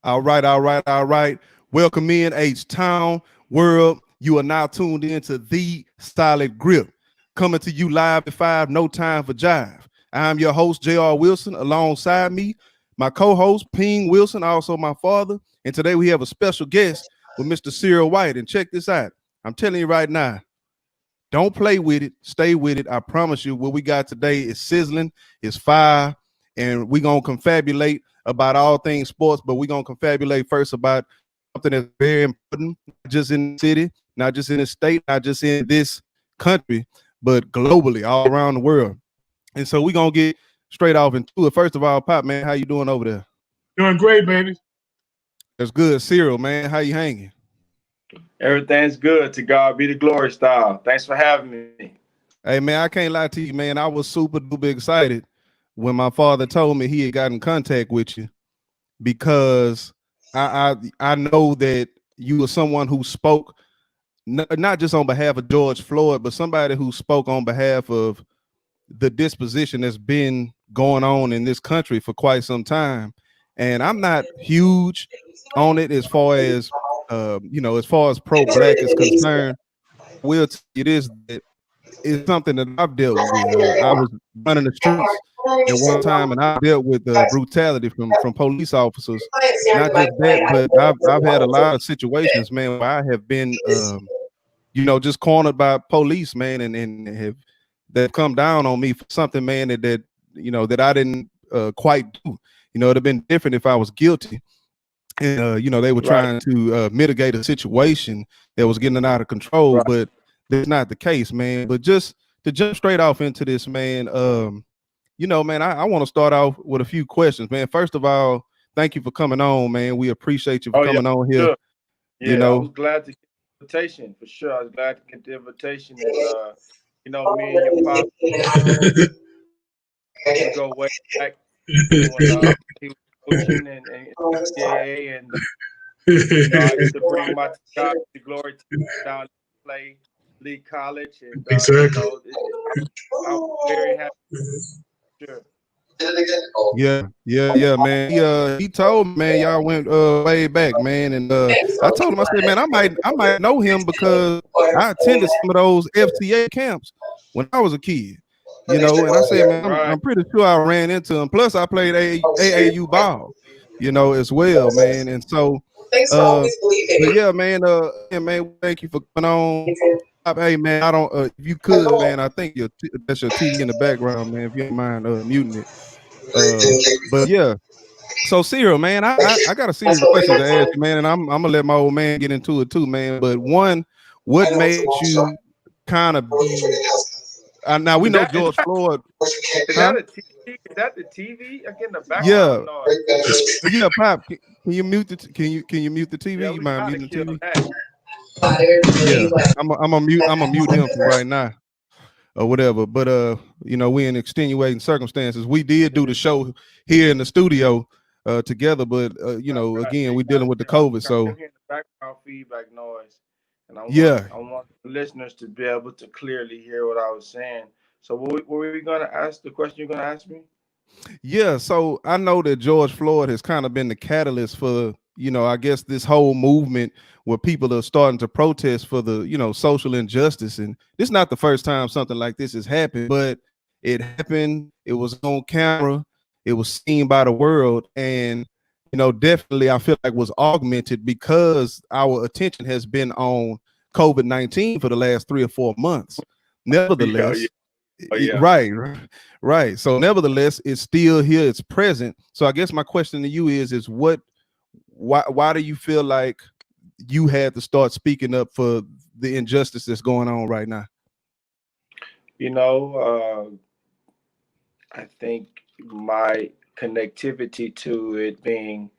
All right, all right, all right. Welcome in H-Town World. You are now tuned into The Solid Grip. Coming to you live at 5, no time for jive. I'm your host, J.R. Wilson. Alongside me, my co-host, Ping Wilson, also my father. And today we have a special guest with Mr. Cyril White. And check this out. I'm telling you right now, don't play with it. Stay with it. I promise you, what we got today is sizzling, is fire, and we're going to confabulate about all things sports, but we're going to confabulate first about something that's very important, not just in the city, not just in the state, not just in this country, but globally, all around the world. And so we're going to get straight off into it. First of all, Pop, man, how you doing over there? Doing great, baby. That's good. Cyril, man, how you hanging? Everything's good. To God be the glory, style. Thanks for having me. Hey, man, I can't lie to you, man. I was super duper excited when my father told me he had got in contact with you because I know that you were someone who spoke not just on behalf of George Floyd, but somebody who spoke on behalf of the disposition that's been going on in this country for quite some time. And I'm not huge on it as far as as far as pro-black is concerned. Will tell you this, that it's something that I've dealt with. I was running the streets at one time, and I dealt with brutality from police officers. Not just that, but I've had a lot of situations, man, where I have been, just cornered by police, man, and have that come down on me for something, man, that I didn't quite do. It'd have been different if I was guilty. And they were Right, trying to mitigate a situation that was getting out of control, right. but that's not the case, man. But just to jump straight off into this, man, man, I want to start off with a few questions, man. First of all, thank you for coming on, man. We appreciate you for Oh yeah, coming on here. sure. You Yeah, I know, was glad to get the invitation for sure. I was glad to get the invitation, and me and your pop, we go way back when he was coaching and NCAA, and I used to bring my God to glory team down to play league college, and Exactly. I'm very happy. Sure. yeah, man. He told me, man, y'all went way back, man, and I told him, I said, man, I might know him because I attended some of those FTA camps when I was a kid. And I said, man, I'm, Right. I'm pretty sure I ran into him. Plus, I played AAU ball, as well, man. And so, uh, but yeah, man, thank you for coming on. Hey, man, I don't. If you could, man, I think that's your TV in the background, man. If you don't mind muting it. But yeah. So Cyril, man, I got a series of questions to ask you, man, and I'm gonna let my old man get into it too, man. But one, what made you kind of be? Now we Is know that is George that Floyd, is huh? that a TV? Is that the TV? I get the Yeah, background noise. yeah, Pop. Can you mute the? Can you mute the TV? Yeah, You we mind gotta muting the kill TV? that. Yeah, I'm gonna mute him for right now or whatever. But we in extenuating circumstances. We did do the show here in the studio together, but Right, right. again, we're dealing with the Exactly. COVID. I So kept hearing the background feedback noise, and yeah, I want the listeners to be able to clearly hear what I was saying. So, what were we gonna ask? The question you're gonna ask me? yeah. So I know that George Floyd has kind of been the catalyst for, I guess this whole movement where people are starting to protest for the, social injustice. And this is not the first time something like this has happened, but it happened. It was on camera. It was seen by the world. And, definitely I feel like was augmented because our attention has been on COVID-19 for the last 3 or 4 months. Yeah, yeah, Nevertheless, oh, yeah. right, right. So nevertheless, it's still here, it's present. So I guess my question to you is why do you feel like you had to start speaking up for the injustice that's going on right now? You know, I think my connectivity to it being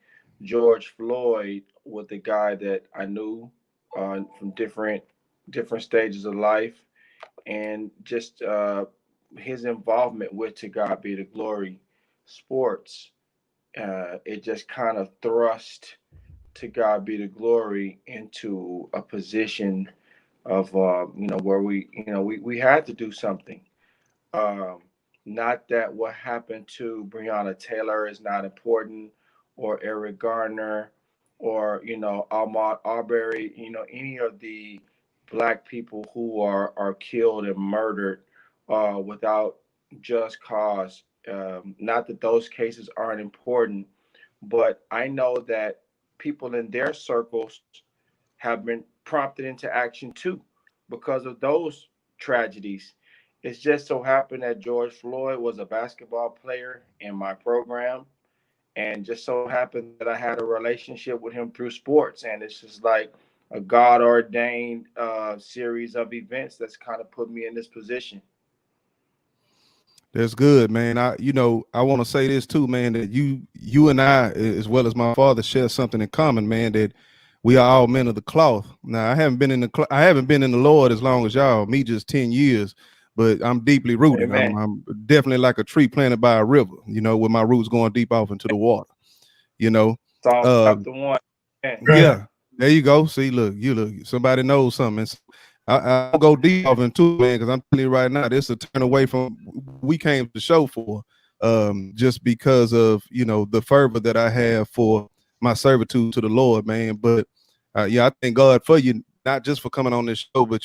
George Floyd was the guy that I knew from different stages of life, and just his involvement with To God Be the Glory sports. It just kind of thrust To God Be the Glory into a position of where we had to do something. Um, Not that what happened to Breonna Taylor is not important, or Eric Garner or Ahmaud Arbery, any of the black people who are killed and murdered without just cause. Not that those cases aren't important, but I know that people in their circles have been prompted into action too because of those tragedies. It's just so happened that George Floyd was a basketball player in my program, and just so happened that I had a relationship with him through sports, and it's just like a God ordained series of events that's kind of put me in this position. That's good, man. I want to say this too, man, that you and I, as well as my father, share something in common, man, that we are all men of the cloth. Now, I haven't been in the Lord as long as y'all, me just 10 years, but I'm deeply rooted. Amen. I'm definitely like a tree planted by a river, with my roots going deep off into the water, you know. Psalms Um, chapter 1. Amen. Right. yeah, there you go. See, look, somebody knows something. I don't go deep off into it, man, because I'm telling you right now, this is a turn away from we came to the show for, just because of the fervor that I have for my servitude to the Lord, man. But yeah, I thank God for you, not just for coming on this show, but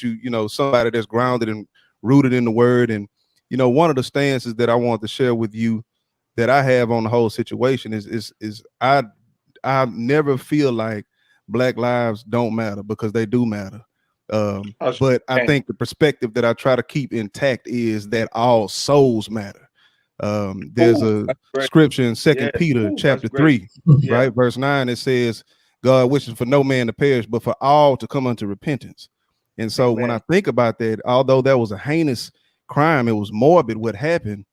somebody that's grounded and rooted in the Word. And one of the stances that I want to share with you that I have on the whole situation is I never feel like Black lives don't matter, because they do matter. But I Amen. think the perspective that I try to keep intact is that all souls matter. There's Ooh, a that's great. scripture in Second Yes. Peter Ooh, that's chapter great. 3, Yeah. right? Verse 9, it says, God wishes for no man to perish, but for all to come unto repentance. And so when I Amen. think about that, although that was a heinous crime, it was morbid what happened.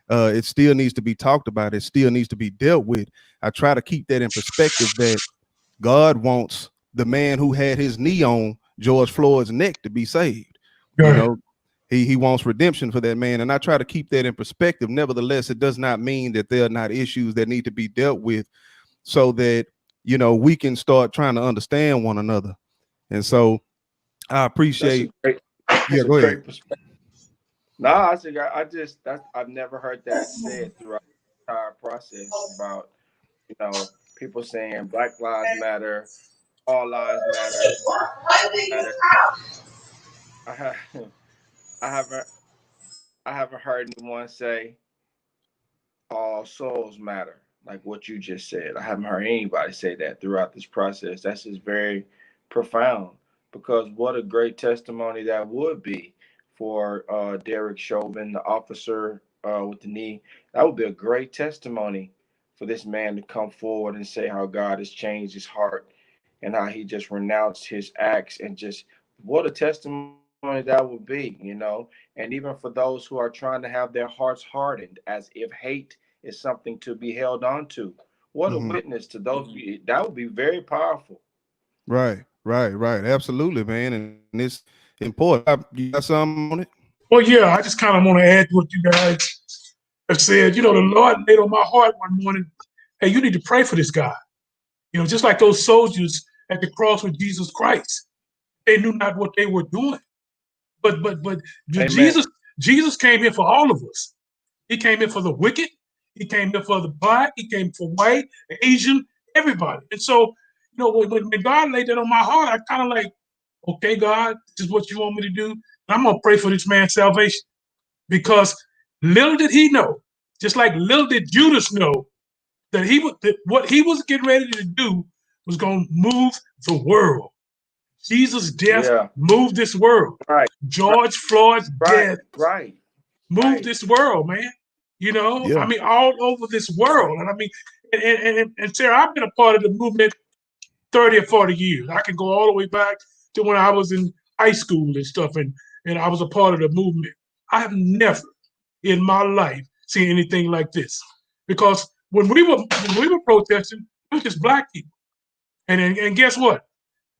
It still needs to be talked about. It still needs to be dealt with. I try to keep that in perspective, that God wants the man who had his knee on George Floyd's neck to be saved. You Right. know, he wants redemption for that man. And I try to keep that in perspective. Nevertheless, it does not mean that there are not issues that need to be dealt with, so that, we can start trying to understand one another. And so I That's a appreciate, great. yeah, That's a go ahead. great perspective. No, I think I just that I've never heard that said throughout the entire process about people saying Black Lives Matter, all lives matter, matter. I have I haven't I haven't heard anyone say all souls matter, like what you just said. I haven't heard anybody say that throughout this process. That's just very profound, because what a great testimony that would be for Derek Chauvin, the officer with the knee. That would be a great testimony for this man to come forward and say how God has changed his heart and how he just renounced his acts, and just what a testimony that would be. And even for those who are trying to have their hearts hardened as if hate is something to be held on to. What a Mhm. witness to those. That would be very powerful. Right. Absolutely, man. And it's important. You got something on it? Well, yeah, I just kind of want to add to what you guys have said. The Lord laid on my heart one morning, hey, you need to pray for this guy. Just like those soldiers at the cross with Jesus Christ. They knew not what they were doing. But Amen. Jesus came here for all of us. He came here for the wicked. He came here for the black. He came for white, Asian, everybody. And so, when God laid that on my heart, I kind of like, okay, God, this is what you want me to do. And I'm gonna pray for this man's salvation, because little did he know, just like little did Judas know, that what he was getting ready to do was going to move the world. Jesus' death Yeah. moved this world. Right. Right. George Floyd's Right. death Right. moved Right. this world, man. I Yeah. mean, all over this world. And I mean, and Sarah, I've been a part of the movement 30 or 40 years. I can go all the way back to when I was in high school and stuff, and I was a part of the movement. I have never in my life seen anything like this. Because when we were protesting, it was just black people. And guess what?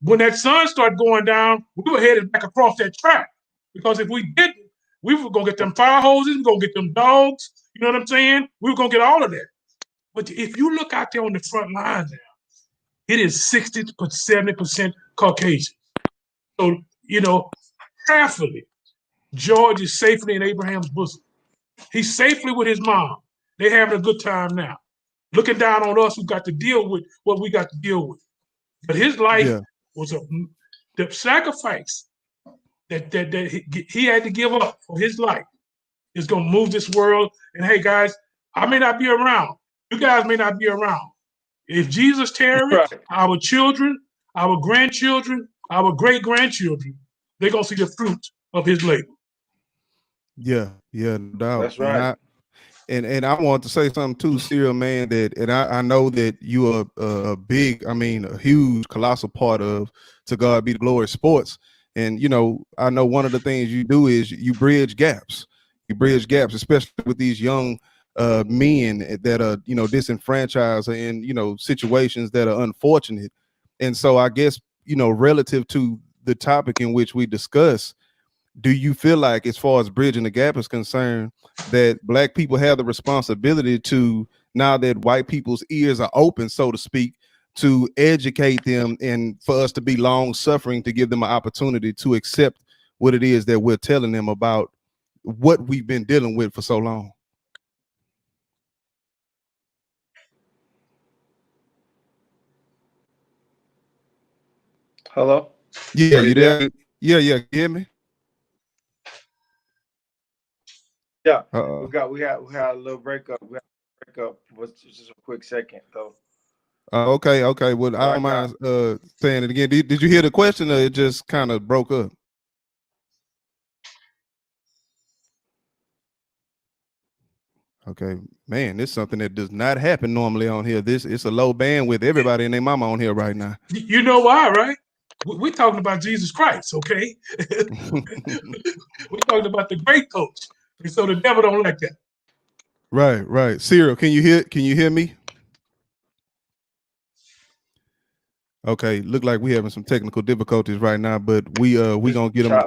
When that sun started going down, we were headed back across that track. Because if we didn't, we were gonna get them fire hoses, we were gonna get them dogs, you know what I'm saying? We were gonna get all of that. But if you look out there on the front lines now, it is 60 to 70% Caucasian. So, prayerfully, George is safely in Abraham's bosom. He's safely with his mom. They're having a good time now. looking down on us who got to deal with what we got to deal with. But his life was the sacrifice that he had to give up for his life is going to move this world. And hey, guys, I may not be around. You guys may not be around. If Jesus tarries, our children, our grandchildren, our great-grandchildren, they're going to see the fruit of his labor. Yeah, no doubt. That's right. And I want to say something too, Cyril, man, that, and I know that you are a big, I mean, a huge, colossal part of To God Be the Glory Sports. And, you know, I know one of the things you do is you bridge gaps. You bridge gaps, especially with these young men that are, you know, disenfranchised or in, you know, situations that are unfortunate. And so I guess, you know, relative to the topic in which we discuss, do you feel like, as far as bridging the gap is concerned, that Black people have the responsibility to, now that white people's ears are open, so to speak, to educate them and for us to be long suffering, to give them an opportunity to accept what it is that we're telling them about what we've been dealing with for so long? Hello? Yeah, you there? Yeah, you hear me? Yeah, we had a little breakup. We had a breakup. Was just a quick second though. Okay. Well, I don't mind saying it again. Did you hear the question, or it just kind of broke up? Okay, man, this is something that does not happen normally on here. It's a low bandwidth. Everybody and their mama on here right now. You know why, right? We're talking about Jesus Christ, okay? We're talking about the great coach. And so the devil don't like that. Right. Cyril, can you hear me? Okay, look like we having some technical difficulties right now, but we gonna get them.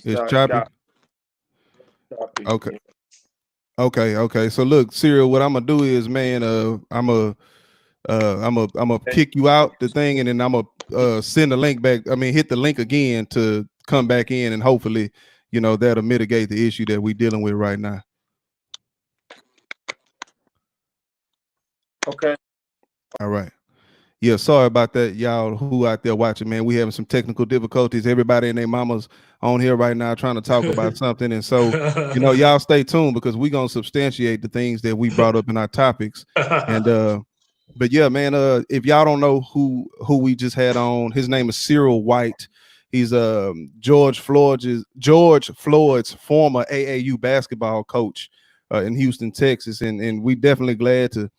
It's choppy. Okay. So look, Cyril, what I'm gonna do is, man, I'm gonna kick you out the thing, and then I'm gonna send the link back. I mean, hit the link again to come back in, and hopefully, you know, that'll mitigate the issue that we're dealing with right now. Okay. All right. Yeah, sorry about that, y'all who out there watching, man. We having some technical difficulties. Everybody and their mamas on here right now trying to talk about something. And so, you know, y'all stay tuned, because we're gonna substantiate the things that we brought up in our topics. And but yeah, man, if y'all don't know who we just had on, his name is Cyril White. He's George Floyd's former AAU basketball coach in Houston, Texas. And we definitely glad to,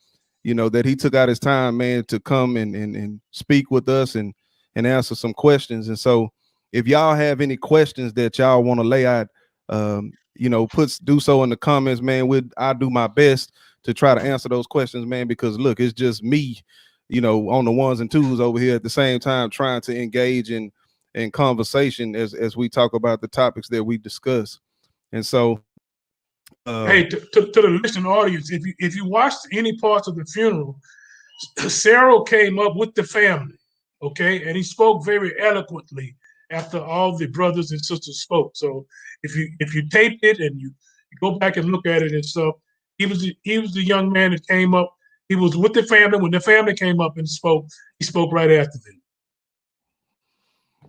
you know, that he took out his time, man, to come and speak with us and answer some questions. And so if y'all have any questions that y'all want to lay out, you know, do so in the comments, man. I'll do my best to try to answer those questions, man, because look, it's just me, you know, on the ones and twos over here at the same time, trying to engage in conversation as we talk about the topics that we discuss. And so hey, to the listening audience, if you watched any parts of the funeral, Cyril came up with the family, okay, and he spoke very eloquently after all the brothers and sisters spoke. So if you taped it and you go back and look at it and stuff, he was the young man that came up. He was with the family when the family came up and spoke. He spoke right after them.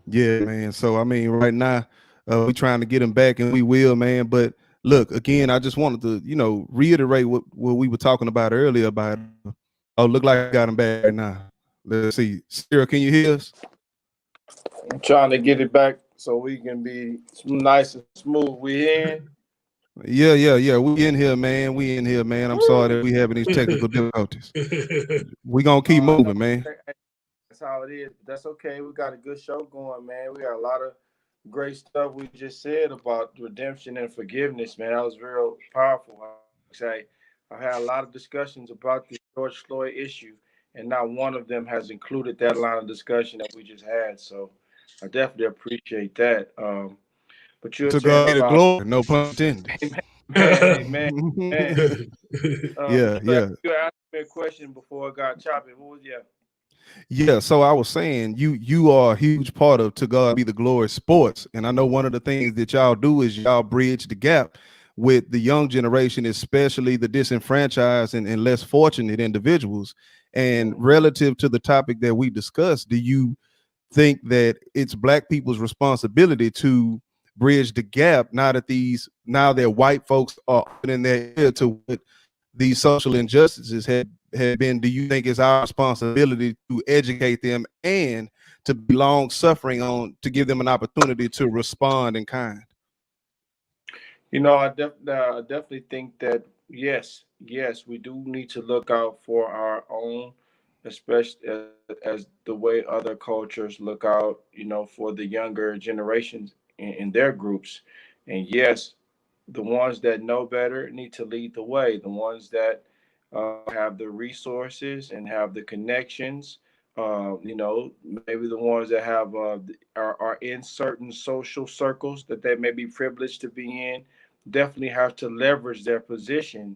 Yeah, man. So I mean, right now we're trying to get him back, and we will, man. But look, again, I just wanted to, you know, reiterate what we were talking about earlier about. Oh, look like I got him back right now. Let's see. Cyril, can you hear us? I'm trying to get it back so we can be nice and smooth. We in? Yeah. We in here, man. I'm sorry that we having these technical difficulties. We gonna keep moving, man. That's how it is. That's okay. We got a good show going, man. We got a lot of great stuff we just said about redemption and forgiveness, man. That was real powerful. I had a lot of discussions about the George Floyd issue, and not one of them has included that line of discussion that we just had. So I definitely appreciate that. But you're to saying God be the glory, no pun intended. Amen. Yeah. You asked me a question before I got choppy. What was Yeah, so I was saying you are a huge part of To God Be the Glory Sports, and I know one of the things that y'all do is y'all bridge the gap with the young generation, especially the disenfranchised and less fortunate individuals. And relative to the topic that we discussed, do you think that it's Black people's responsibility to bridge the gap now that white folks are opening their ear to what these social injustices had been? Do you think it's our responsibility to educate them and to be long suffering on to give them an opportunity to respond in kind? I definitely think that yes, we do need to look out for our own, especially as the way other cultures look out, for the younger generations in their groups. And yes, the ones that know better need to lead the way. The ones that have the resources and have the connections, maybe the ones that have are in certain social circles that they may be privileged to be in, definitely have to leverage their position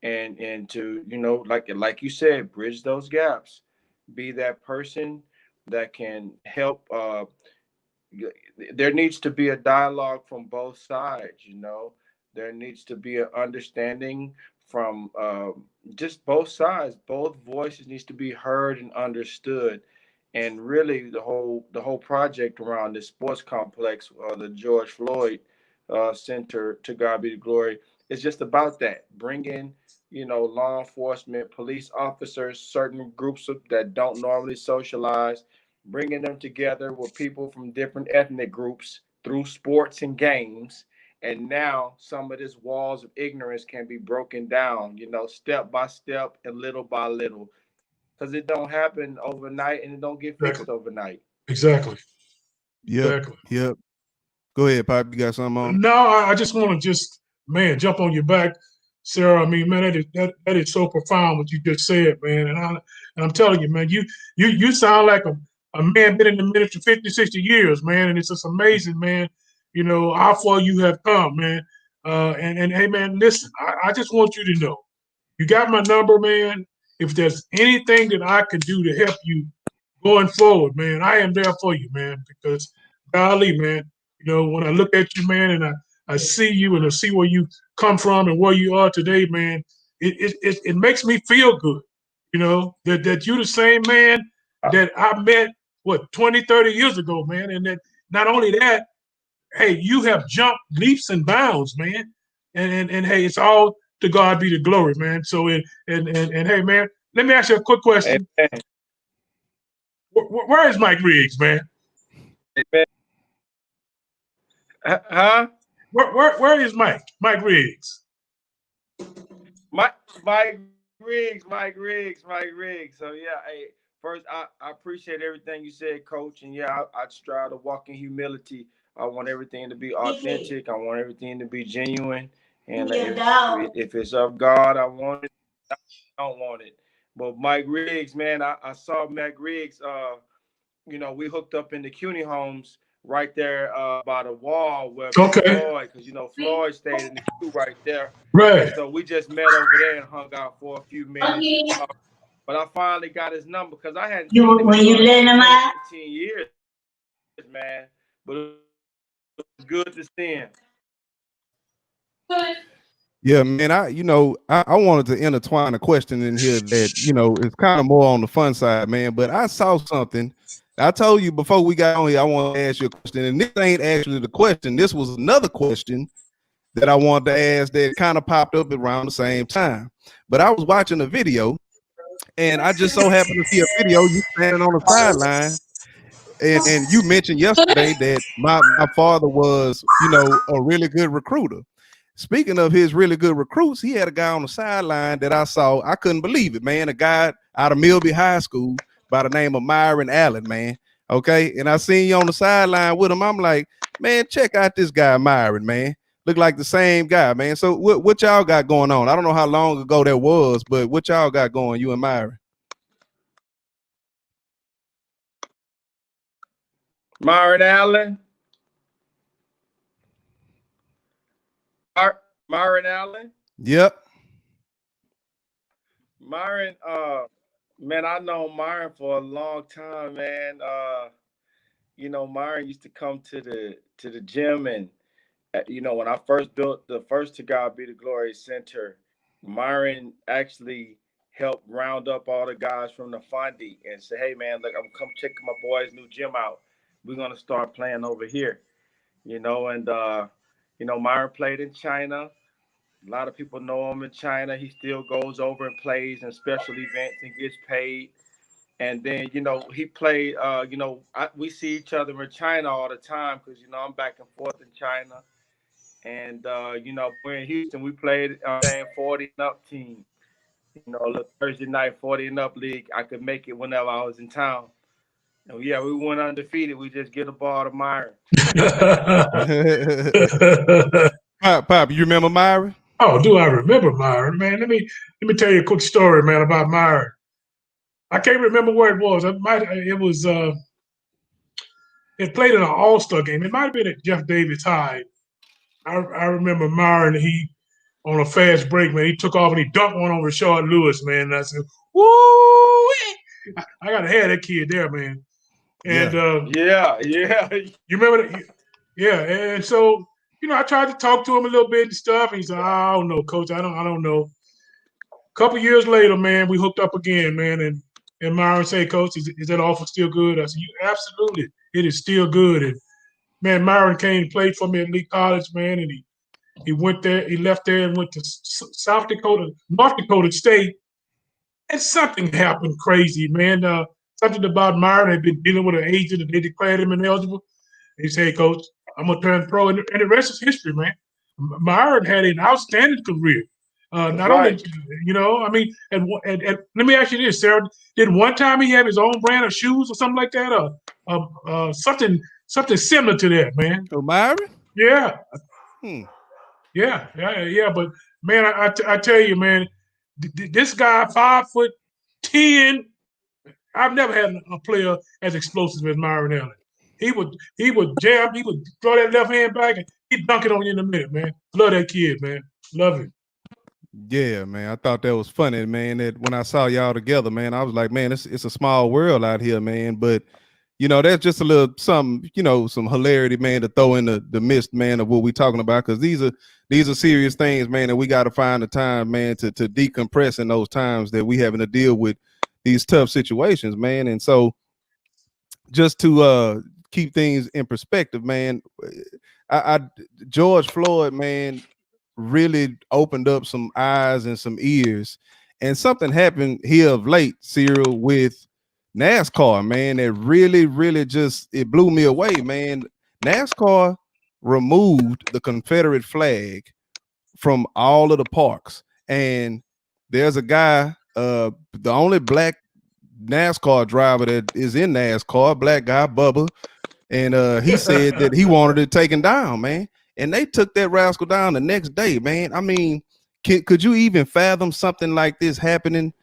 and to like you said, bridge those gaps, be that person that can help. There needs to be a dialogue from both sides. There needs to be an understanding from just both sides. Both voices needs to be heard and understood. And really, the whole project around this sports complex, the George Floyd Center, to God be the glory, is just about that. Bringing law enforcement, police officers, certain groups that don't normally socialize, bringing them together with people from different ethnic groups through sports and games. And now some of these walls of ignorance can be broken down, step by step and little by little, because it don't happen overnight and it don't get fixed overnight. Exactly. Yep. Exactly. Yep. Go ahead, Pop. You got something on? No, I just want to jump on your back, Sarah. I mean, man, that is so profound what you just said, man. And I'm telling you, man, you sound like a man been in the ministry 50, 60 years, man. And it's just amazing, man, how far you have come, man. And hey, man, listen, I just want you to know, you got my number, man. If there's anything that I can do to help you going forward, man, I am there for you, man, because golly, man, when I look at you, man, and I see you and I see where you come from and where you are today, man, it makes me feel good, that you're the same man that I met, 20, 30 years ago, man. And that not only that, hey, you have jumped leaps and bounds, man. And hey, it's all to God be the glory, man. So, and hey, man, let me ask you a quick question. Amen. Where is Mike Riggs, man? Amen. Huh? Where is Mike? Mike Riggs. Mike Riggs. So yeah, hey, first I appreciate everything you said, Coach. And yeah, I strive to walk in humility. I want everything to be authentic. I want everything to be genuine. And if it's of God, I want it. I don't want it. But Mike Riggs, man, I saw Mike Riggs. We hooked up in the CUNY homes right there by the wall where Floyd, because Floyd stayed in the queue right there. Right. And so we just met over there and hung out for a few minutes. But I finally got his number because I hadn't seen him in 15 years, man. But it was good to see him. Yeah, man. I wanted to intertwine a question in here that is kind of more on the fun side, man. But I saw something. I told you before we got on here, I want to ask you a question, and this ain't actually the question. This was another question that I wanted to ask that kind of popped up around the same time. But I was watching a video, and I just so happened to see a video you standing on the sideline, and you mentioned yesterday that my father was, a really good recruiter. Speaking of his really good recruits, he had a guy on the sideline that I saw. I couldn't believe it, man. A guy out of Milby High School by the name of Myron Allen, man. Okay. And I seen you on the sideline with him. I'm like, man, check out this guy, Myron, man. Look like the same guy, man. So what y'all got going on? I don't know how long ago that was, but what y'all got going, you and Myron? Myron Allen. Myron Allen. Yep. Myron, man, I know Myron for a long time, man. Myron used to come to the gym and When I first built the first To God Be the Glory Center, Myron actually helped round up all the guys from the Fondy and say, "Hey man, look, I'm come check my boys' new gym out. We're gonna start playing over here." And Myron played in China. A lot of people know him in China. He still goes over and plays in special events and gets paid. And then, he played. We see each other in China all the time because I'm back and forth in China. And we're in Houston. We played saying 40 and up team. A little Thursday night 40 and up league. I could make it whenever I was in town. And yeah, we went undefeated. We just get a ball to Myron. Pop, you remember Myron? Oh, do I remember Myron, man? Let me tell you a quick story, man, about Myron. I can't remember where it was. It played in an All-Star game. It might have been at Jeff Davis High. I remember Myron. He on a fast break, man. He took off and he dunked one on Rashard Lewis, man. And I said, "Woo!" I got to have that kid there, man. And yeah. You remember that? Yeah. And so I tried to talk to him a little bit and stuff. And he said, "I don't know, Coach. I don't know." A couple years later, man, we hooked up again, man. And Myron said, "Coach, is that offer still good?" I said, Absolutely. It is still good." And man, Myron came and played for me at Lee College, man. And he went there, he left there and went to North Dakota State. And something happened crazy, man. Something about Myron had been dealing with an agent and they declared him ineligible. He said, "Hey, Coach, I'm going to turn pro." And the rest is history, man. Myron had an outstanding career. Not right. only, and let me ask you this, Sarah. Did one time he have his own brand of shoes or something like that? Something similar to that, man. Oh, Myron? Yeah. Hmm. Yeah. But, man, I tell you, man, this guy, 5'10". I've never had a player as explosive as Myron Allen. He would jab, he would throw that left hand back, and he'd dunk it on you in a minute, man. Love that kid, man. Love him. Yeah, man. I thought that was funny, man. That when I saw y'all together, man, I was like, man, it's a small world out here, man. But that's just a little something, some hilarity, man, to throw in the midst, man, of what we talking about, because these are serious things, man, and we got to find the time, man, to decompress in those times that we having to deal with these tough situations, man. And so, just to keep things in perspective, man, I George Floyd, man, really opened up some eyes and some ears, and something happened here of late, Cyril, with NASCAR, man, that really just it blew me away, man. NASCAR removed the Confederate flag from all of the parks, and there's a guy, the only black NASCAR driver that is in NASCAR, black guy, Bubba, and he said that he wanted it taken down, man. And they took that rascal down the next day, man. I mean, could you even fathom something like this happening?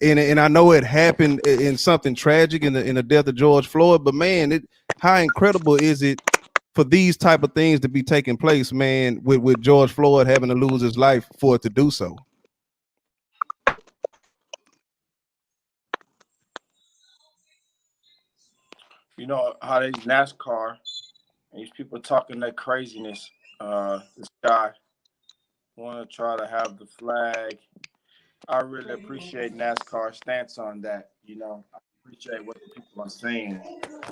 And I know it happened in something tragic in the death of George Floyd, but man, how incredible is it for these type of things to be taking place, man, with George Floyd having to lose his life for it to do so? How they NASCAR and these people talking that craziness. This guy want to try to have the flag. I really appreciate NASCAR's stance on that. I appreciate what the people are saying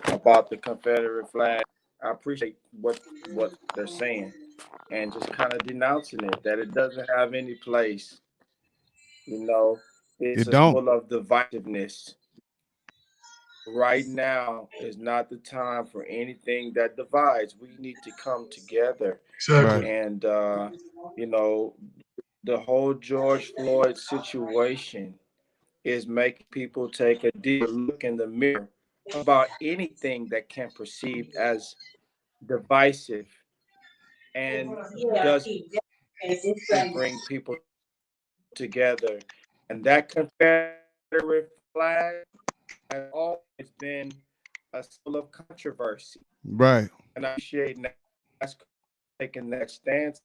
about the Confederate flag. I appreciate what they're saying and just kind of denouncing it, that it doesn't have any place. It's It a don't. symbol of divisiveness. Right now is not the time for anything that divides. We need to come together. Exactly. Right. And, the whole George Floyd situation is making people take a deeper look in the mirror about anything that can perceive as divisive and doesn't bring people together. And that Confederate flag has always been a symbol of controversy. Right. And I appreciate NASCAR taking that stance.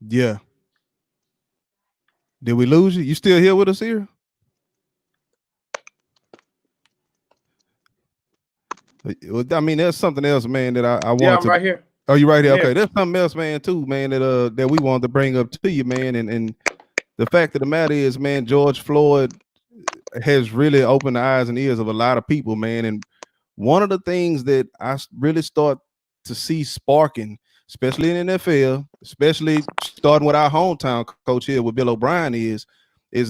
Yeah. Did we lose you? You still here with us here? I mean, there's something else, man, that I Yeah, wanted I'm to. right here. Oh, you right I'm here? here. Okay, there's something else, man, too, man, that we wanted to bring up to you, man, and the fact of the matter is, man, George Floyd has really opened the eyes and ears of a lot of people, man. And one of the things that really start to see sparking, especially in the NFL, especially starting with our hometown coach here with Bill O'Brien, is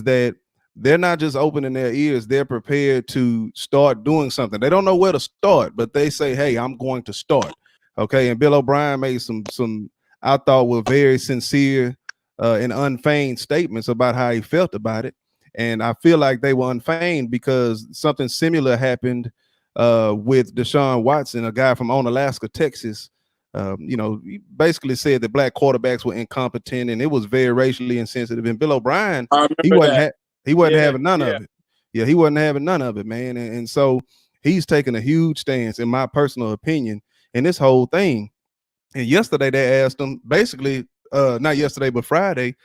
that they're not just opening their ears, they're prepared to start doing something. They don't know where to start, but they say, hey, I'm going to start. Okay. And Bill O'Brien made some I thought were very sincere and unfeigned statements about how he felt about it. And I feel like they were unfeigned because something similar happened with Deshaun Watson, a guy from Onalaska, Texas. He basically said that black quarterbacks were incompetent and it was very racially insensitive. And Bill O'Brien, I he remember wasn't that. he wasn't Yeah, having none yeah. of it. Yeah, he wasn't having none of it, man. And so he's taking a huge stance, in my personal opinion, in this whole thing. And yesterday they asked him, basically, not yesterday, but Friday,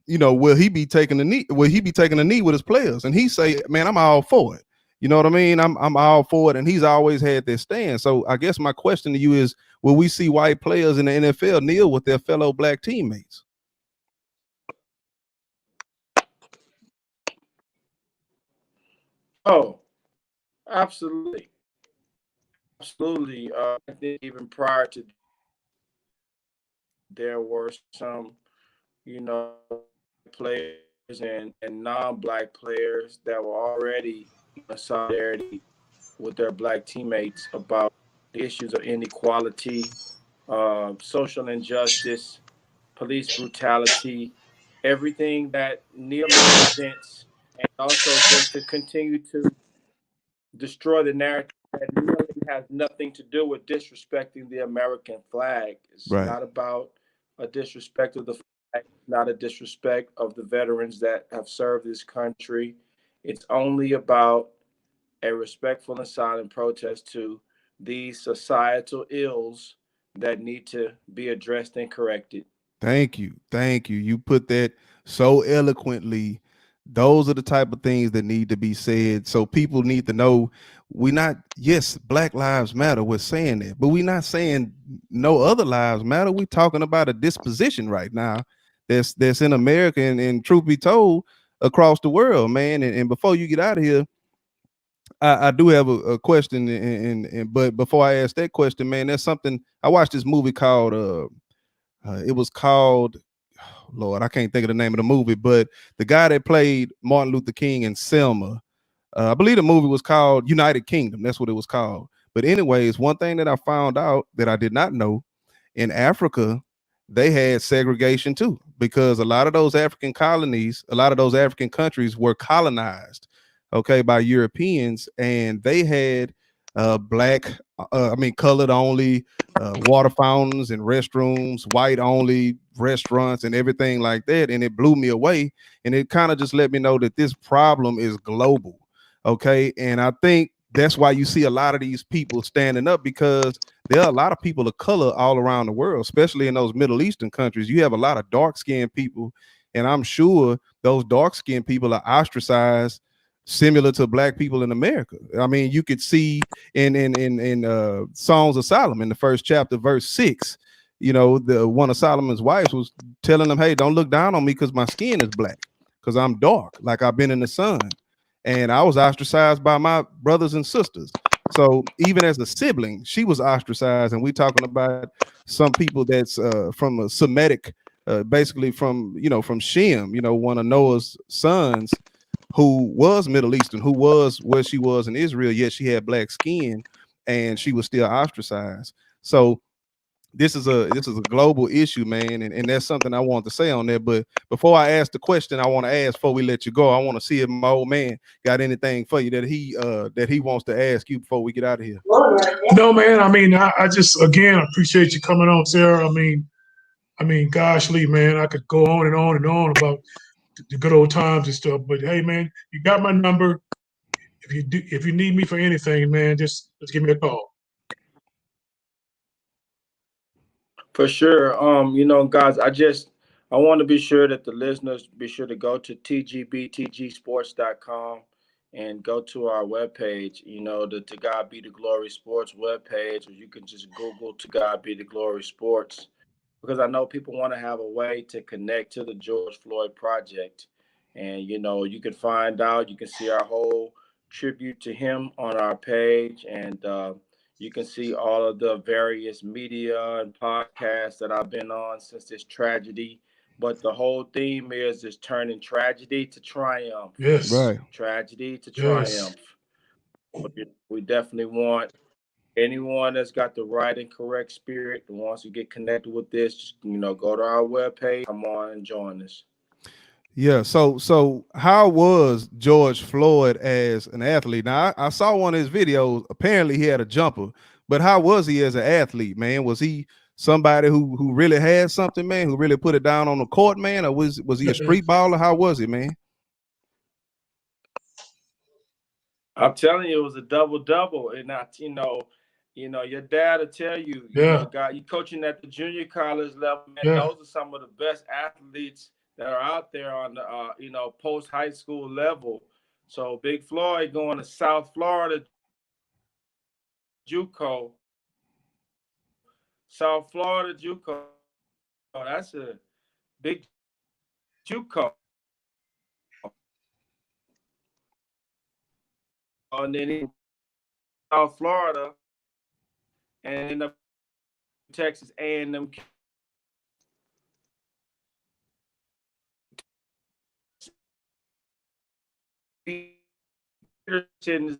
will he be taking the knee? Will he be taking a knee with his players? And he say, man, I'm all for it. You know what I mean? I'm all for it. And he's always had this stand. So I guess my question to you is, will we see white players in the NFL kneel with their fellow black teammates? Oh, absolutely. Absolutely. I think even prior to there were some, you know, players and non-black players that were already in solidarity with their black teammates about the issues of inequality, social injustice, police brutality, everything that kneeling presents, and also just to continue to destroy the narrative that kneeling has nothing to do with disrespecting the American flag. It's Right. not about a disrespect of the flag, not a disrespect of the veterans that have served this country. It's only about a respectful and silent protest to these societal ills that need to be addressed and corrected. Thank you. Thank you. You put that so eloquently. Those are the type of things that need to be said. So people need to know we're not, yes, Black Lives Matter. We're saying that, but we're not saying no other lives matter. We're talking about a disposition right now that's in America and truth be told, across the world, man. And before you get out of here, I do have a question, and but before I ask that question, man, there's something I watched this movie called it was called, Lord, I can't think of the name of the movie, but the guy that played Martin Luther King in Selma, I believe the movie was called United Kingdom. That's what it was called. But anyways, one thing that I found out that I did not know, in Africa, they had segregation too, because a lot of those African colonies, a lot of those African countries were colonized, okay, by Europeans, and they had colored only water fountains and restrooms, white only restaurants, and everything like that. And it blew me away. And it kind of just let me know that this problem is global, okay. And I think that's why you see a lot of these people standing up, because there are a lot of people of color all around the world, especially in those Middle Eastern countries. You have a lot of dark-skinned people, and I'm sure those dark-skinned people are ostracized similar to black people in America. I mean, you could see in Songs of Solomon, the first chapter, verse 6, the one of Solomon's wives was telling them, hey, don't look down on me because my skin is black, because I'm dark, like I've been in the sun. And I was ostracized by my brothers and sisters. So even as a sibling, she was ostracized. And we talking about some people that's from a Semitic, basically from Shem, one of Noah's sons, who was Middle Eastern, who was where she was in Israel, yet she had black skin and she was still ostracized. So this is a global issue, man, and that's something I want to say on there. But before I ask the question, I want to ask before we let you go, I want to see if my old man got anything for you that he wants to ask you before we get out of here. No, man. I mean, I just again appreciate you coming on, Sarah. I mean, gosh, Lee, man, I could go on and on and on about the good old times and stuff. But hey, man, you got my number. If you need me for anything, man, just give me a call. For sure. Guys, I want to be sure that the listeners be sure to go to tgbtgsports.com and go to our webpage, the To God Be the Glory Sports webpage, or you can just Google To God Be the Glory Sports, because I know people want to have a way to connect to the George Floyd Project. And, you can find out, you can see our whole tribute to him on our page. And you can see all of the various media and podcasts that I've been on since this tragedy. But the whole theme is turning tragedy to triumph. Yes. Right. Tragedy to Yes. triumph. We definitely want anyone that's got the right and correct spirit and wants to get connected with this, just go to our webpage, come on and join us. Yeah. So how was George Floyd as an athlete? Now I saw one of his videos. Apparently he had a jumper, but how was he as an athlete, man? Was he somebody who really had something, man, who really put it down on the court, man, or was he a street baller? How was he, man? I'm telling you, it was a double, and your dad will tell you, Yeah. guy, you coaching at the junior college level, man. Yeah. Those are some of the best athletes that are out there on the post high school level. So Big Floyd going to South Florida JUCO, South Florida JUCO. That's a big JUCO. And then in South Florida and in Texas A&M. Peterson,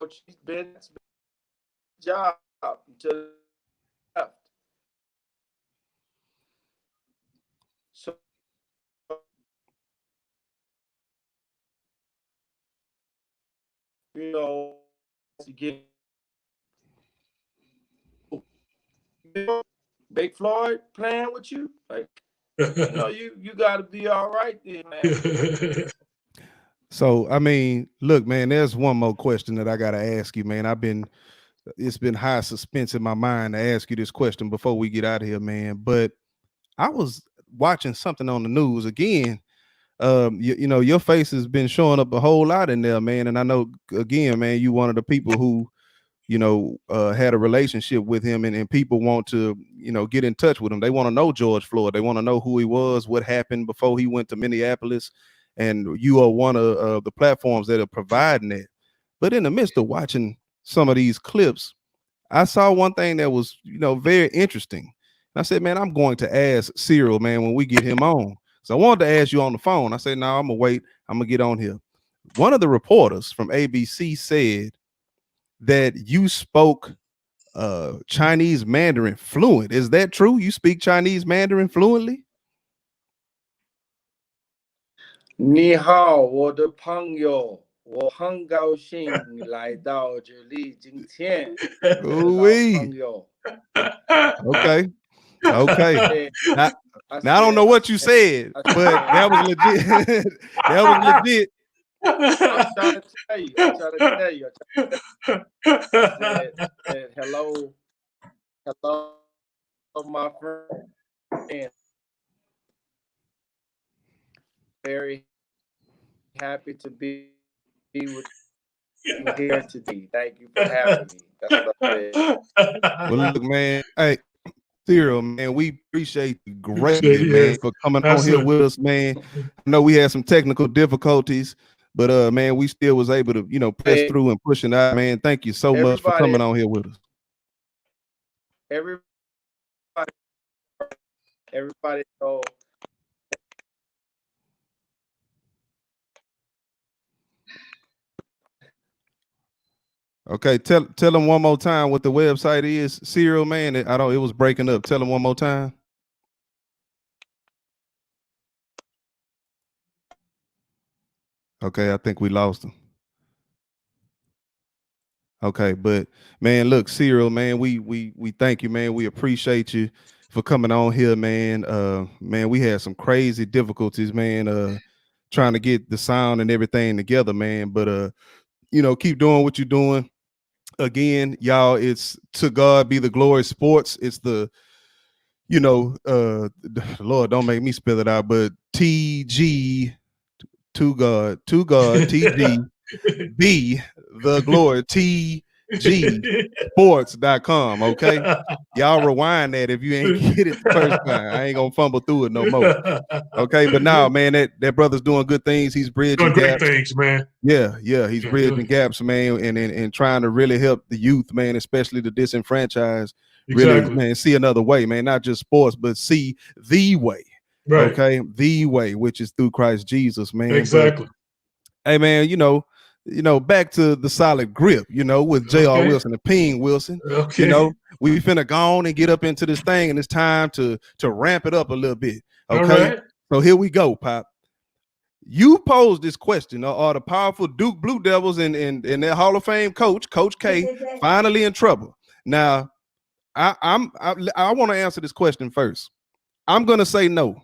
coach, he's been job to the left. So to get Big Floyd playing with you, like you got to be all right there, man. So I mean, look, man, there's one more question that I gotta ask you, man. It's been high suspense in my mind to ask you this question before we get out of here, man. But I was watching something on the news again. Your face has been showing up a whole lot in there, man. And I know, again, man, you one of the people who, had a relationship with him, and people want to, get in touch with him. They want to know George Floyd. They want to know who he was, what happened before he went to Minneapolis. And you are one of the platforms that are providing that. But in the midst of watching some of these clips, I saw one thing that was, very interesting. And I said, man, I'm going to ask Cyril, man, when we get him on. So I wanted to ask you on the phone. I said, no, I'm gonna wait. I'm gonna get on here. One of the reporters from ABC said that you spoke Chinese Mandarin fluent. Is that true? You speak Chinese Mandarin fluently? 你好，我的朋友，我很高兴来到这里。今天，我的老 Ooh-wee. 朋友。Okay. Okay. Now, I now I don't know what you said, I but that was legit. That was legit. I'm trying to tell you. I'm trying to tell you. I said hello, my friend. Very happy to be with you here today. Thank you for having me. That's what I said. Well, look, man. Hey, Cyril, man, we appreciate you greatly, man, for coming on here with us, man. I know we had some technical difficulties, but man, we still was able to, press through and pushing out, man. Thank you so much for coming on here with us. Everybody know. Okay, tell them one more time what the website is, Cyril, man. It was breaking up. Tell them one more time. Okay, I think we lost him. Okay, but man, look, Cyril, man, we thank you, man. We appreciate you for coming on here, man. Man, we had some crazy difficulties, man, trying to get the sound and everything together, man. But keep doing what you're doing. Again, y'all, it's To God Be the Glory Sports. It's the Lord, don't make me spell it out, but TGTS to God, TG, B, the glory, TG sports.com. Okay. Y'all rewind that if you ain't get it the first time. I ain't gonna fumble through it no more. Okay, but now, man, that brother's doing good things. He's bridging Doing great gaps. things, man. Yeah, he's bridging gaps, man, and trying to really help the youth, man, especially the disenfranchised. Really, Exactly. man, see another way, man, not just sports, but see the way. Right. Okay, the way, which is through Christ Jesus, man. Exactly. But, hey, man, back to the solid grip, with J.R. Wilson and Ping Wilson. Okay. We finna go on and get up into this thing, and it's time to ramp it up a little bit. Okay. All right. So here we go, Pop. You posed this question: Are the powerful Duke Blue Devils and their Hall of Fame coach, Coach K, finally in trouble? Now, I want to answer this question first. I'm gonna say no.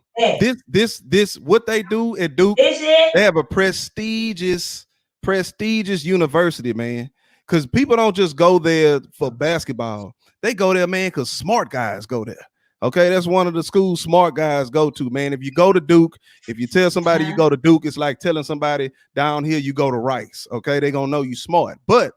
This what they do at Duke, they have a prestigious university, man. Because people don't just go there for basketball. They go there, man, because smart guys go there. Okay, that's one of the schools smart guys go to, man. If you go to Duke, if you tell somebody you go to Duke, it's like telling somebody down here you go to Rice. Okay, they're gonna know you smart. But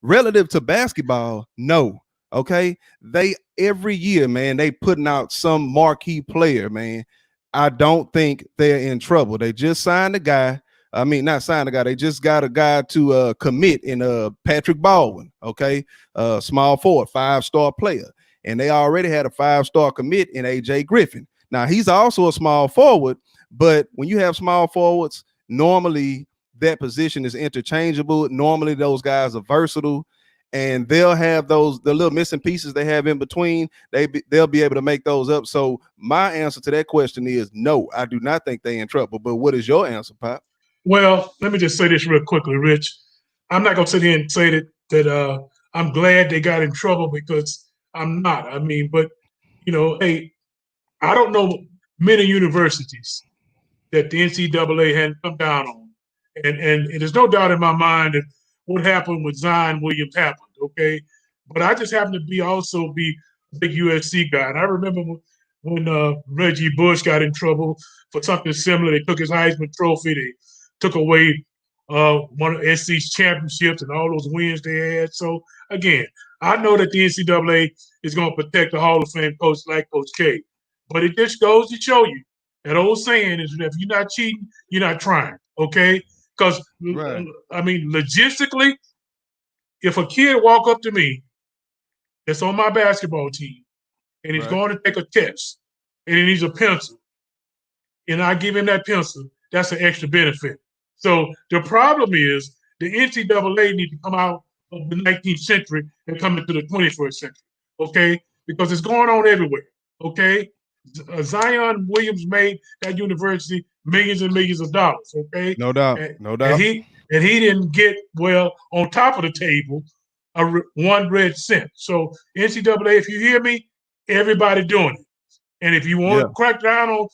relative to basketball, no. Okay, they every year, man, they putting out some marquee player, man. I don't think they're in trouble. They just signed a guy. I mean, not signed a guy. They just got a guy to commit in Patrick Baldwin. Okay, small forward, 5-star player, and they already had a 5-star commit in AJ Griffin. Now he's also a small forward, but when you have small forwards, normally that position is interchangeable. Normally those guys are versatile. And they'll have the little missing pieces they have in between. They'll be able to make those up. So my answer to that question is no, I do not think they're in trouble. But what is your answer, Pop? Well, let me just say this real quickly, Rich. I'm not gonna sit here and say that I'm glad they got in trouble, because I'm not. I mean, but hey, I don't know many universities that the NCAA hadn't come down on, and there's no doubt in my mind that what happened with Zion Williams happened, okay? But I just happen to be a big USC guy. And I remember when Reggie Bush got in trouble for something similar. They took his Heisman Trophy. They took away one of SC's championships and all those wins they had. So, again, I know that the NCAA is going to protect the Hall of Fame coach like Coach K. But it just goes to show you, that old saying is that if you're not cheating, you're not trying, okay? Because, right. I mean, logistically, if a kid walk up to me that's on my basketball team and he's going to take a test and he needs a pencil, and I give him that pencil, that's an extra benefit. So the problem is the NCAA need to come out of the 19th century and come into the 21st century, okay? Because it's going on everywhere, okay? Zion Williams made that university millions and millions of dollars, okay? No doubt, no doubt. And he didn't get, well, on top of the table, one red cent. So NCAA, if you hear me, everybody doing it. And if you want to crack down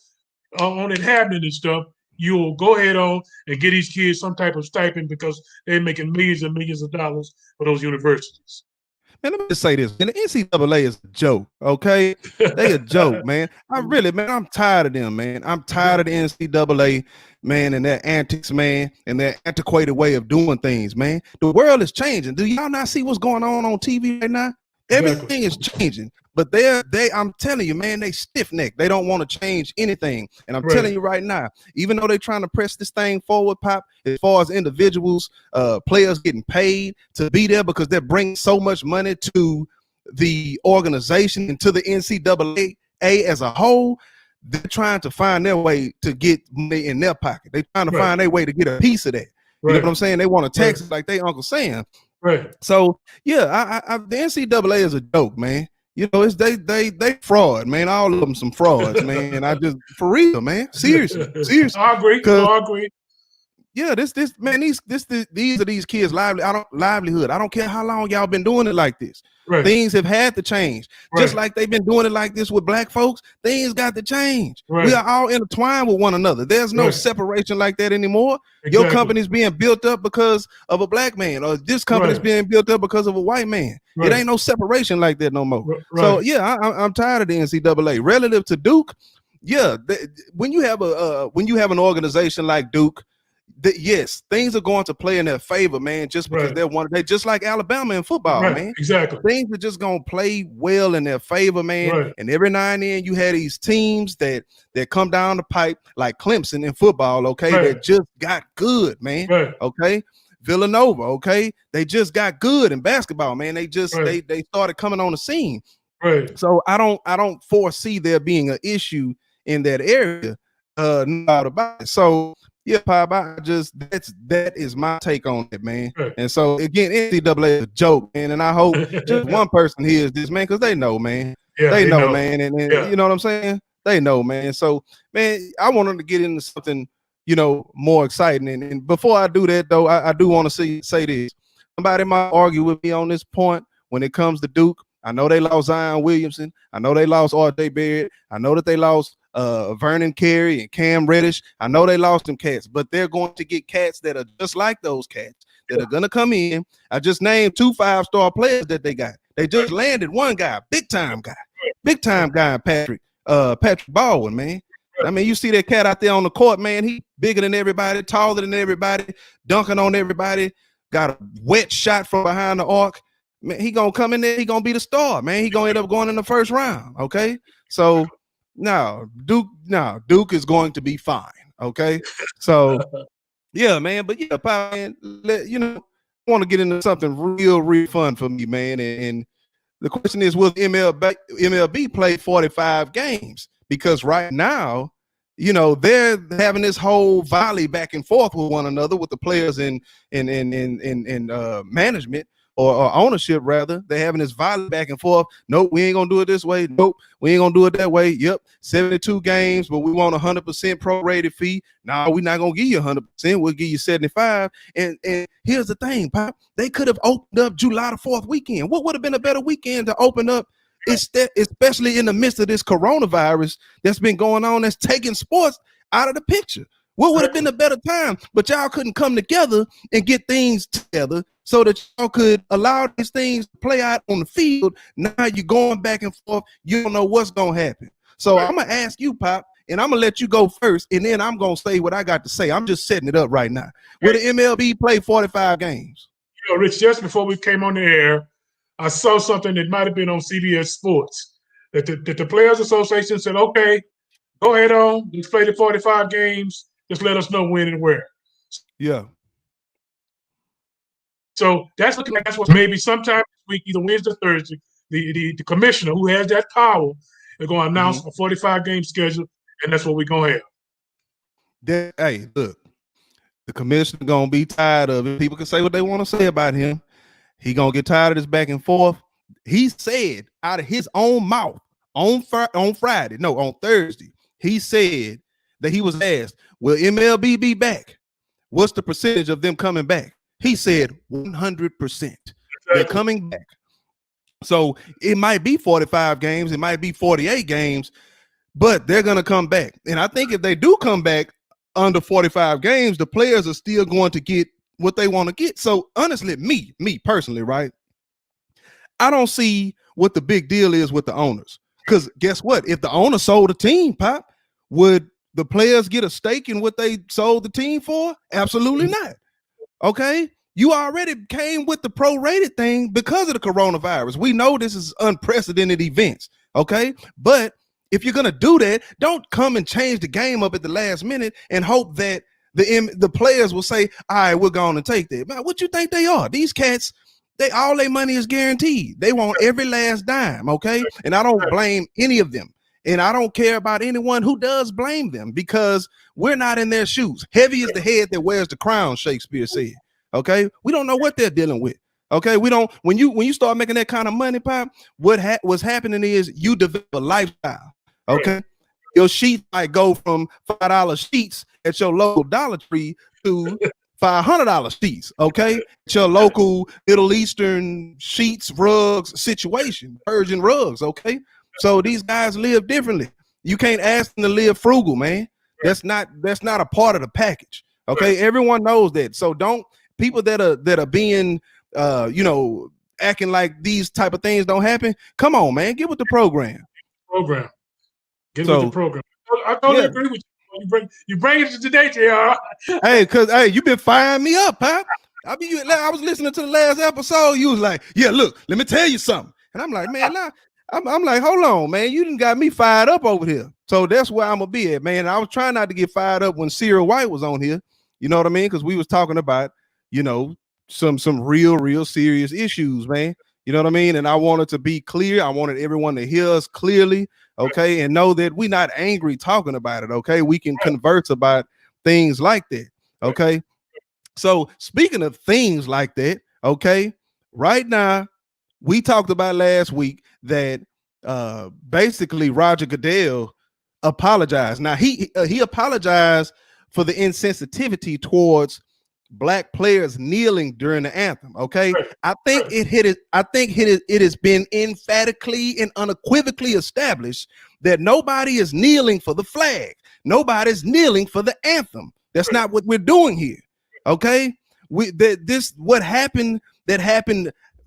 on it happening and stuff, you'll go ahead on and get these kids some type of stipend, because they're making millions and millions of dollars for those universities. Man, let me just say this. And the NCAA is a joke, okay? They a joke, man. I'm tired of them, man. I'm tired of the NCAA, man, and their antics, man, and their antiquated way of doing things, man. The world is changing. Do y'all not see what's going on TV right now? Everything is changing. But I'm telling you, man, they stiff-necked. They don't want to change anything. And I'm telling you right now, even though they're trying to press this thing forward, Pop, as far as individuals, players getting paid to be there because they're bringing so much money to the organization and to the NCAA as a whole, they're trying to find their way to get money in their pocket. They're trying to find their way to get a piece of that. You know what I'm saying? They want to tax it like they Uncle Sam. Right. So, yeah, the NCAA is a joke, man. It's they fraud, man. All of them some frauds, man. And I just, for real, man. Seriously. I agree. Yeah, these are these kids' livelihood. I don't care how long y'all been doing it like this. Right. Things have had to change. Just like they've been doing it like this with black folks, things got to change. Right. We are all intertwined with one another. There's no separation like that anymore. Exactly. Your company's being built up because of a black man, or this company's being built up because of a white man. Right. It ain't no separation like that no more. Right. So yeah, I'm tired of the NCAA. Relative to Duke, yeah, when you have an organization like Duke, yes, things are going to play in their favor, man, just because they just like Alabama in football, man. Exactly. Things are just gonna play well in their favor, man. And every now and then you had these teams that come down the pipe, like Clemson in football, okay, that just got good, man. Okay. Villanova, okay, they just got good in basketball, man. They just they started coming on the scene. So I don't foresee there being an issue in that area. No doubt about it. So yeah, Pop, that is my take on it, man. And so again, NCAA is a joke, man. And I hope just one person hears this, man, because they know, man. They know, man. And you know what I'm saying? They know, man. So, man, I wanted to get into something, more exciting. And before I do that, though, I do want to say this. Somebody might argue with me on this point when it comes to Duke. I know they lost Zion Williamson. I know they lost R.J. Barrett. I know that they lost Vernon Carey and Cam Reddish. I know they lost them cats, but they're going to get cats that are just like those cats that are going to come in. I just named 2 5-star players that they got. They just landed one guy, big time guy, Patrick Baldwin, man. I mean, you see that cat out there on the court, man. He bigger than everybody, taller than everybody, dunking on everybody, got a wet shot from behind the arc. Man, he gonna come in there, he gonna be the star, man. He gonna end up going in the first round. Okay. So Duke is going to be fine. Okay. So yeah, man. But yeah, man, I want to get into something real fun for me, man. And the question is, will MLB play 45 games? Because right now, they're having this whole volley back and forth with one another with the players in management. Or ownership, rather. They're having this volley back and forth. Nope, we ain't gonna do it this way. Nope, we ain't gonna do it that way. Yep, 72 games, but we want 100% prorated fee. No, we're not gonna give you 100%. We'll give you 75. And here's the thing, Pop. They could have opened up July the 4th weekend. What would have been a better weekend to open up? Especially in the midst of this coronavirus that's been going on, that's taking sports out of the picture. What would have been a better time? But y'all couldn't come together and get things together so that y'all could allow these things to play out on the field. Now you're going back and forth. You don't know what's going to happen. So I'm going to ask you, Pop, and I'm going to let you go first, and then I'm going to say what I got to say. I'm just setting it up right now. Will the MLB play 45 games? Rich, just before we came on the air, I saw something that might have been on CBS Sports, that the Players Association said, okay, go ahead on, let's play the 45 games. Just let us know when and where. Yeah. So that's looking like that's what maybe sometime this week, either Wednesday or Thursday, the commissioner who has that power is going to announce a 45-game schedule, and that's what we're going to have. Hey, look, the commissioner going to be tired of it. People can say what they want to say about him. He going to get tired of this back and forth. He said out of his own mouth on Thursday, he said that he was asked, will MLB be back? What's the percentage of them coming back? He said 100%. They're coming back. So it might be 45 games, it might be 48 games, but they're going to come back. And I think if they do come back under 45 games, the players are still going to get what they want to get. So honestly, me personally, right? I don't see what the big deal is with the owners. Because guess what? If the owner sold a team, Pop, would the players get a stake in what they sold the team for? Absolutely not. Okay. You already came with the prorated thing because of the coronavirus. We know this is unprecedented events. Okay. But if you're going to do that, don't come and change the game up at the last minute and hope that the players will say, all right, we're going to take that. Man, what you think they are? These cats, all their money is guaranteed. They want every last dime. Okay. And I don't blame any of them. And I don't care about anyone who does blame them because we're not in their shoes. Heavy is the head that wears the crown, Shakespeare said. Okay. We don't know what they're dealing with. Okay. We don't, when you start making that kind of money, Pop, what's happening is you develop a lifestyle. Okay. Your sheets might go from $5 sheets at your local Dollar Tree to $500 sheets. Okay. At your local Middle Eastern sheets, rugs situation, Persian rugs. Okay. So these guys live differently. You can't ask them to live frugal, man. That's not a part of the package. Okay, everyone knows that. So don't people that are being acting like these type of things don't happen. Come on, man, get with the program. Get with the program. I totally agree with You bring it to today, JR. Hey, cause hey, you been firing me up, huh? I was listening to the last episode. You was like, yeah, look, let me tell you something. And I'm like, man, nah, I'm like, hold on, man. You done got me fired up over here. So that's where I'm gonna be at, man. I was trying not to get fired up when Cyril White was on here. You know what I mean? Because we was talking about, you know, some real serious issues, man. You know what I mean? And I wanted to be clear. I wanted everyone to hear us clearly, okay, and know that we're not angry talking about it, okay? We can converse about things like that, okay? So speaking of things like that, okay, right now, we talked about last week that basically Roger Goodell apologized. Now, he apologized for the insensitivity towards black players kneeling during the anthem. Okay, I think it has been emphatically and unequivocally established that nobody is kneeling for the flag. Nobody's kneeling for the anthem. That's not what we're doing here. Okay, what happened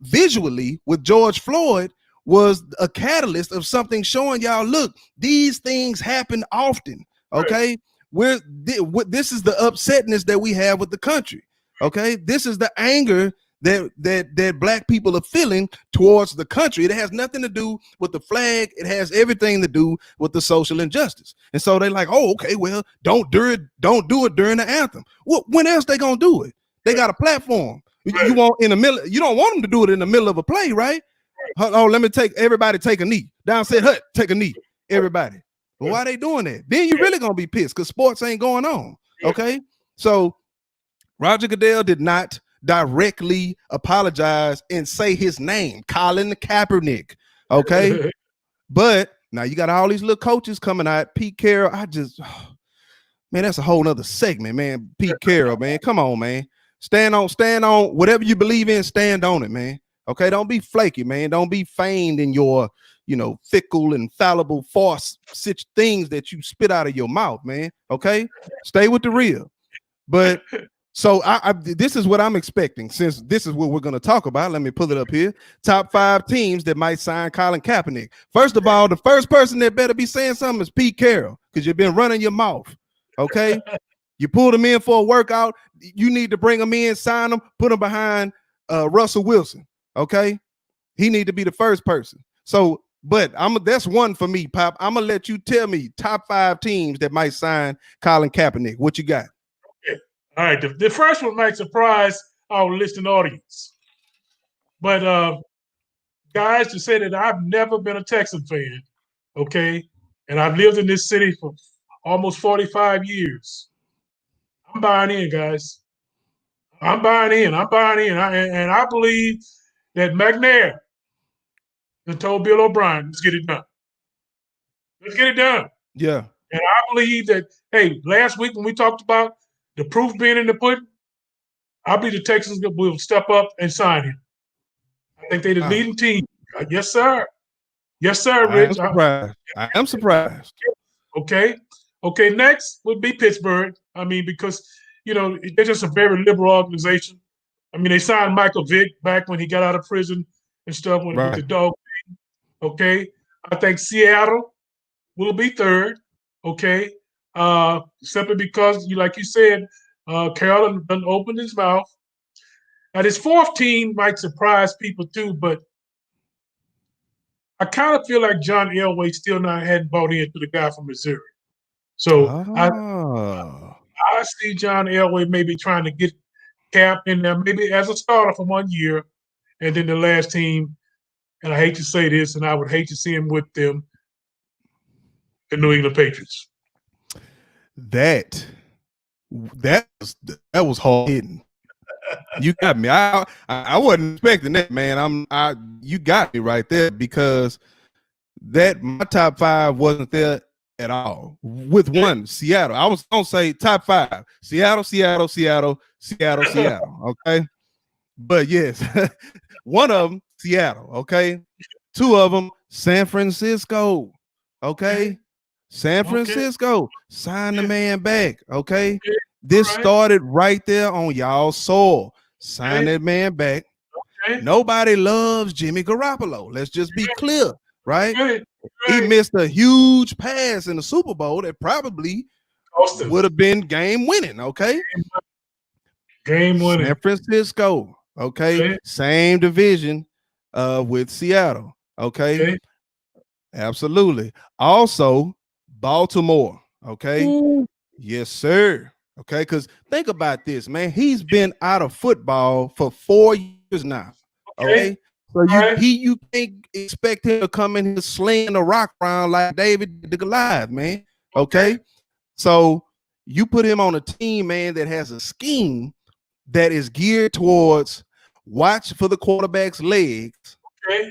visually with George Floyd was a catalyst of something showing y'all, look, these things happen often. Okay. This is the upsetness that we have with the country. Okay, this is the anger that black people are feeling towards the country. It has nothing to do with the flag. It has everything to do with the social injustice. And so they're like, oh, okay, well, don't do it during the anthem. Well, when else they gonna do it? They got a platform. You want in the middle. You don't want them to do it in the middle of a play, right? Oh, let me everybody take a knee. Down said Hut, take a knee. Everybody. Well, why they doing that? Then you really gonna be pissed because sports ain't going on. Okay, so Roger Goodell did not directly apologize and say his name, Colin Kaepernick. Okay, but now you got all these little coaches coming out. Pete Carroll, man, that's a whole nother segment, man. Pete Carroll, man, come on, man. Stand on whatever you believe in. Stand on it, man. Okay, don't be flaky, man. Don't be feigned in your, fickle and fallible, false things that you spit out of your mouth, man. Okay, stay with the real. But so this is what I'm expecting, since this is what we're going to talk about. Let me pull it up here. Top 5 teams that might sign Colin Kaepernick. First of all, the first person that better be saying something is Pete Carroll, because you've been running your mouth. Okay, you pulled him in for a workout. You need to bring him in, sign him, put him behind Russell Wilson. Okay, he need to be the first person. So, but that's one for me, Pop. I'm gonna let you tell me top 5 teams that might sign Colin Kaepernick. What you got? Okay. All right. The first one might surprise our listening audience, but guys, to say that I've never been a Texan fan, okay, and I've lived in this city for almost 45 years. I'm buying in, guys. I'm buying in. And I believe that McNair told Bill O'Brien, let's get it done. Let's get it done. Yeah. And I believe that, hey, last week when we talked about the proof being in the pudding, I believe the Texans will step up and sign him. I think they're the leading team. Yes, sir. Yes, sir, Rich. I am surprised. Okay. Okay, next would be Pittsburgh. I mean, because, they're just a very liberal organization. I mean, they signed Michael Vick back when he got out of prison and stuff with the dog. Okay. I think Seattle will be third. Okay. Simply because, like you said, Carroll done opened his mouth. Now, this fourth team might surprise people too, but I kind of feel like John Elway still hadn't bought into the guy from Missouri. So I see John Elway maybe trying to get Cap in there, maybe as a starter for 1 year, and then the last team, and I hate to say this, and I would hate to see him with them, the New England Patriots. That was hard hitting. You got me. I wasn't expecting that, man. You got me right there, because my top 5 wasn't there at all. With one, Seattle. I was gonna say top 5. Seattle. Okay. But yes, one of them, Seattle. Okay. 2 of them, San Francisco. Okay. San Francisco. Sign the man back. Okay. This started right there on y'all soil. Sign that man back. Nobody loves Jimmy Garoppolo. Let's just be clear, right? He missed a huge pass in the Super Bowl that probably would have been game winning. Okay. Game winning. San Francisco. Okay. Same division with Seattle. Okay. Absolutely. Also, Baltimore. Okay. Ooh. Yes, sir. Okay. Because think about this, man. He's been out of football for 4 years now. Okay. So you can't expect him to come in here slinging the rock around like David the Goliath, man. Okay. So you put him on a team, man, that has a scheme that is geared towards watch for the quarterback's legs. Okay.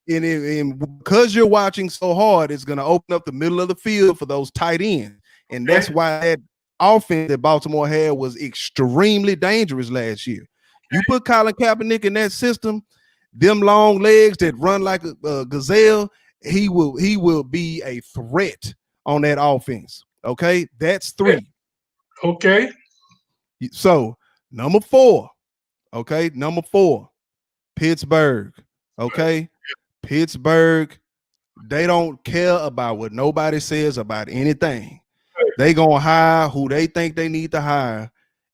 And because you're watching so hard, it's going to open up the middle of the field for those tight ends. And that's why that offense that Baltimore had was extremely dangerous last year. You put Colin Kaepernick in that system, them long legs that run like a gazelle, he will be a threat on that offense. Okay, that's 3. Okay. So number 4. Okay, number 4, Pittsburgh. Okay, Pittsburgh. They don't care about what nobody says about anything. They gonna hire who they think they need to hire,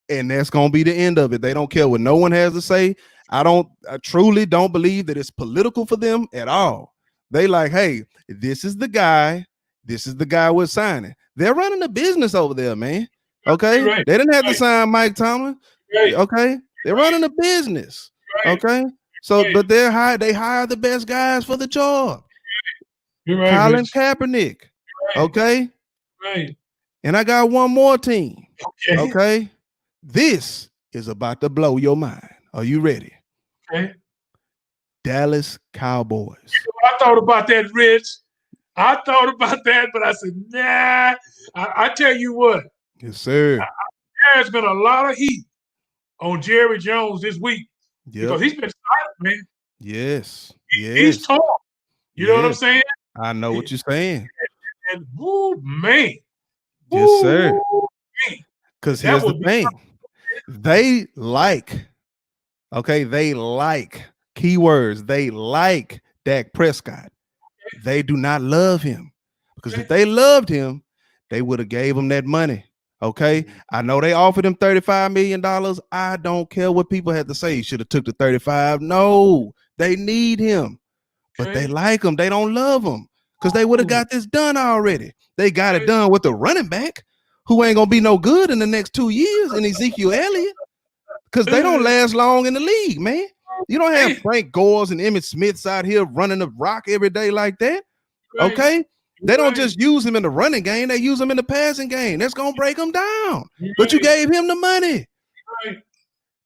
and that's gonna be the end of it. They don't care what no one has to say. I truly don't believe that it's political for them at all. They like, hey, this is the guy we're signing. They're running a business over there, man. Okay, they didn't have to sign Mike Tomlin. Okay, they're running a business. Okay, so but they hire the best guys for the job. Colin Kaepernick. Okay, and I got one more team. Okay, this is about to blow your mind. Are you ready? Okay. Dallas Cowboys. I thought about that, Rich. I thought about that, but I said, nah. I tell you what. Yes, sir. There's been a lot of heat on Jerry Jones this week because he's been silent, man. Yes. He's tall. You know what I'm saying? I know what you're saying. And woo, man. Yes, sir. Because here's the thing. They like keywords. They like Dak Prescott. They do not love him. Because if they loved him, they would have gave him that money. Okay. I know they offered him $35 million. I don't care what people had to say. He should have took the 35. No, they need him. But they like him. They don't love him. Because they would have got this done already. They got it done with the running back who ain't gonna be no good in the next 2 years in Ezekiel Elliott. Because they don't last long in the league, man. You don't have Frank Gores and Emmitt Smiths out here running the rock every day like that. Okay. They don't just use him in the running game, they use him in the passing game. That's gonna break him down. But you gave him the money.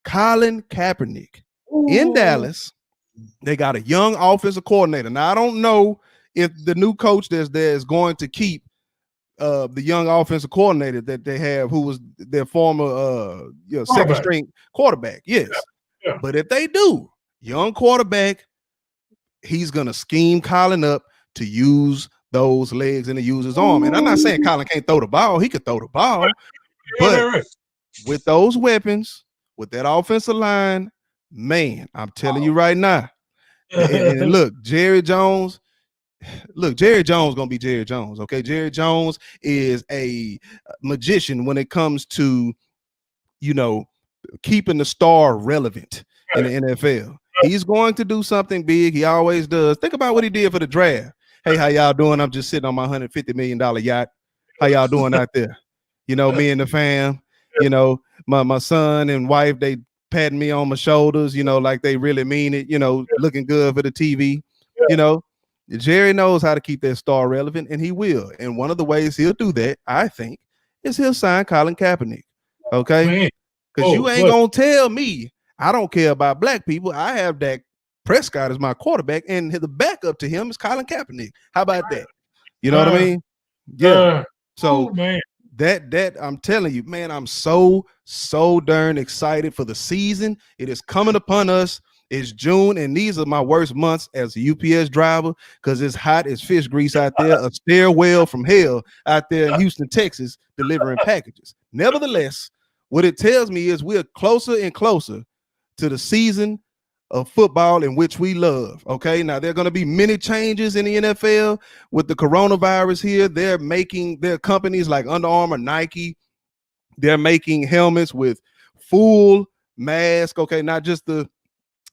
Colin Kaepernick in Dallas. They got a young offensive coordinator. Now I don't know if the new coach that's there is going to keep the young offensive coordinator that they have, who was their former second string quarterback. Yes. But if they do, young quarterback, he's gonna scheme Colin up to use those legs and to use his arm. And I'm not saying Colin can't throw the ball, he could throw the ball, but with those weapons, with that offensive line, man, I'm telling you right now. And look, Jerry Jones gonna be Jerry Jones. Okay, Jerry Jones is a magician when it comes to, keeping the star relevant in the NFL. He's going to do something big. He always does. Think about what he did for the draft. Hey, how y'all doing? I'm just sitting on my $150 million yacht. How y'all doing out there? Me and the fam. My son and wife, they patting me on my shoulders, like they really mean it, looking good for the TV. Jerry knows how to keep that star relevant, and he will. And one of the ways he'll do that, I think, is he'll sign Colin Kaepernick. Okay? Because you ain't going to tell me I don't care about black people. I have Dak Prescott as my quarterback, and the backup to him is Colin Kaepernick. How about that? You know what I mean? Yeah. So that I'm telling you, man, I'm so darn excited for the season. It is coming upon us. It's June, and these are my worst months as a UPS driver because it's hot as fish grease out there, a stairwell from hell out there in Houston, Texas, delivering packages. Nevertheless, what it tells me is we're closer and closer to the season of football in which we love. Okay, now there are going to be many changes in the NFL with the coronavirus here. They're making their companies like Under Armour, Nike, they're making helmets with full mask. Okay, not just the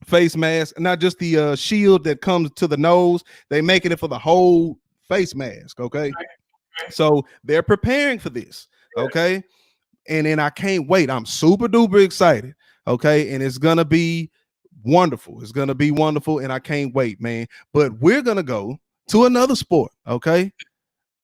face mask, not just the shield that comes to the nose. They making it for the whole face mask. Okay, so they're preparing for this. Okay, and then I can't wait. I'm super duper excited. Okay, and it's gonna be wonderful. It's gonna be wonderful, and I can't wait, man. But we're gonna go to another sport. Okay,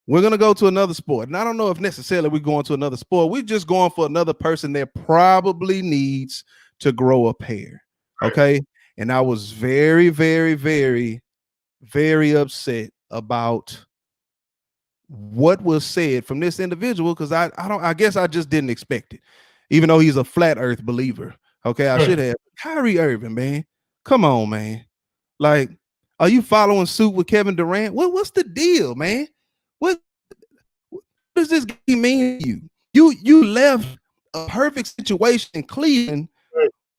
we're gonna go to another sport, and I don't know if necessarily we're going to another sport. We're just going for another person that probably needs to grow a pair. Okay, and I was very, very, very, very upset about what was said from this individual because I guess I just didn't expect it, even though he's a flat earth believer. Okay, I should have. Kyrie Irving, man. Come on, man. Like, are you following suit with Kevin Durant? What's the deal, man? What does this game mean to you? You left a perfect situation in Cleveland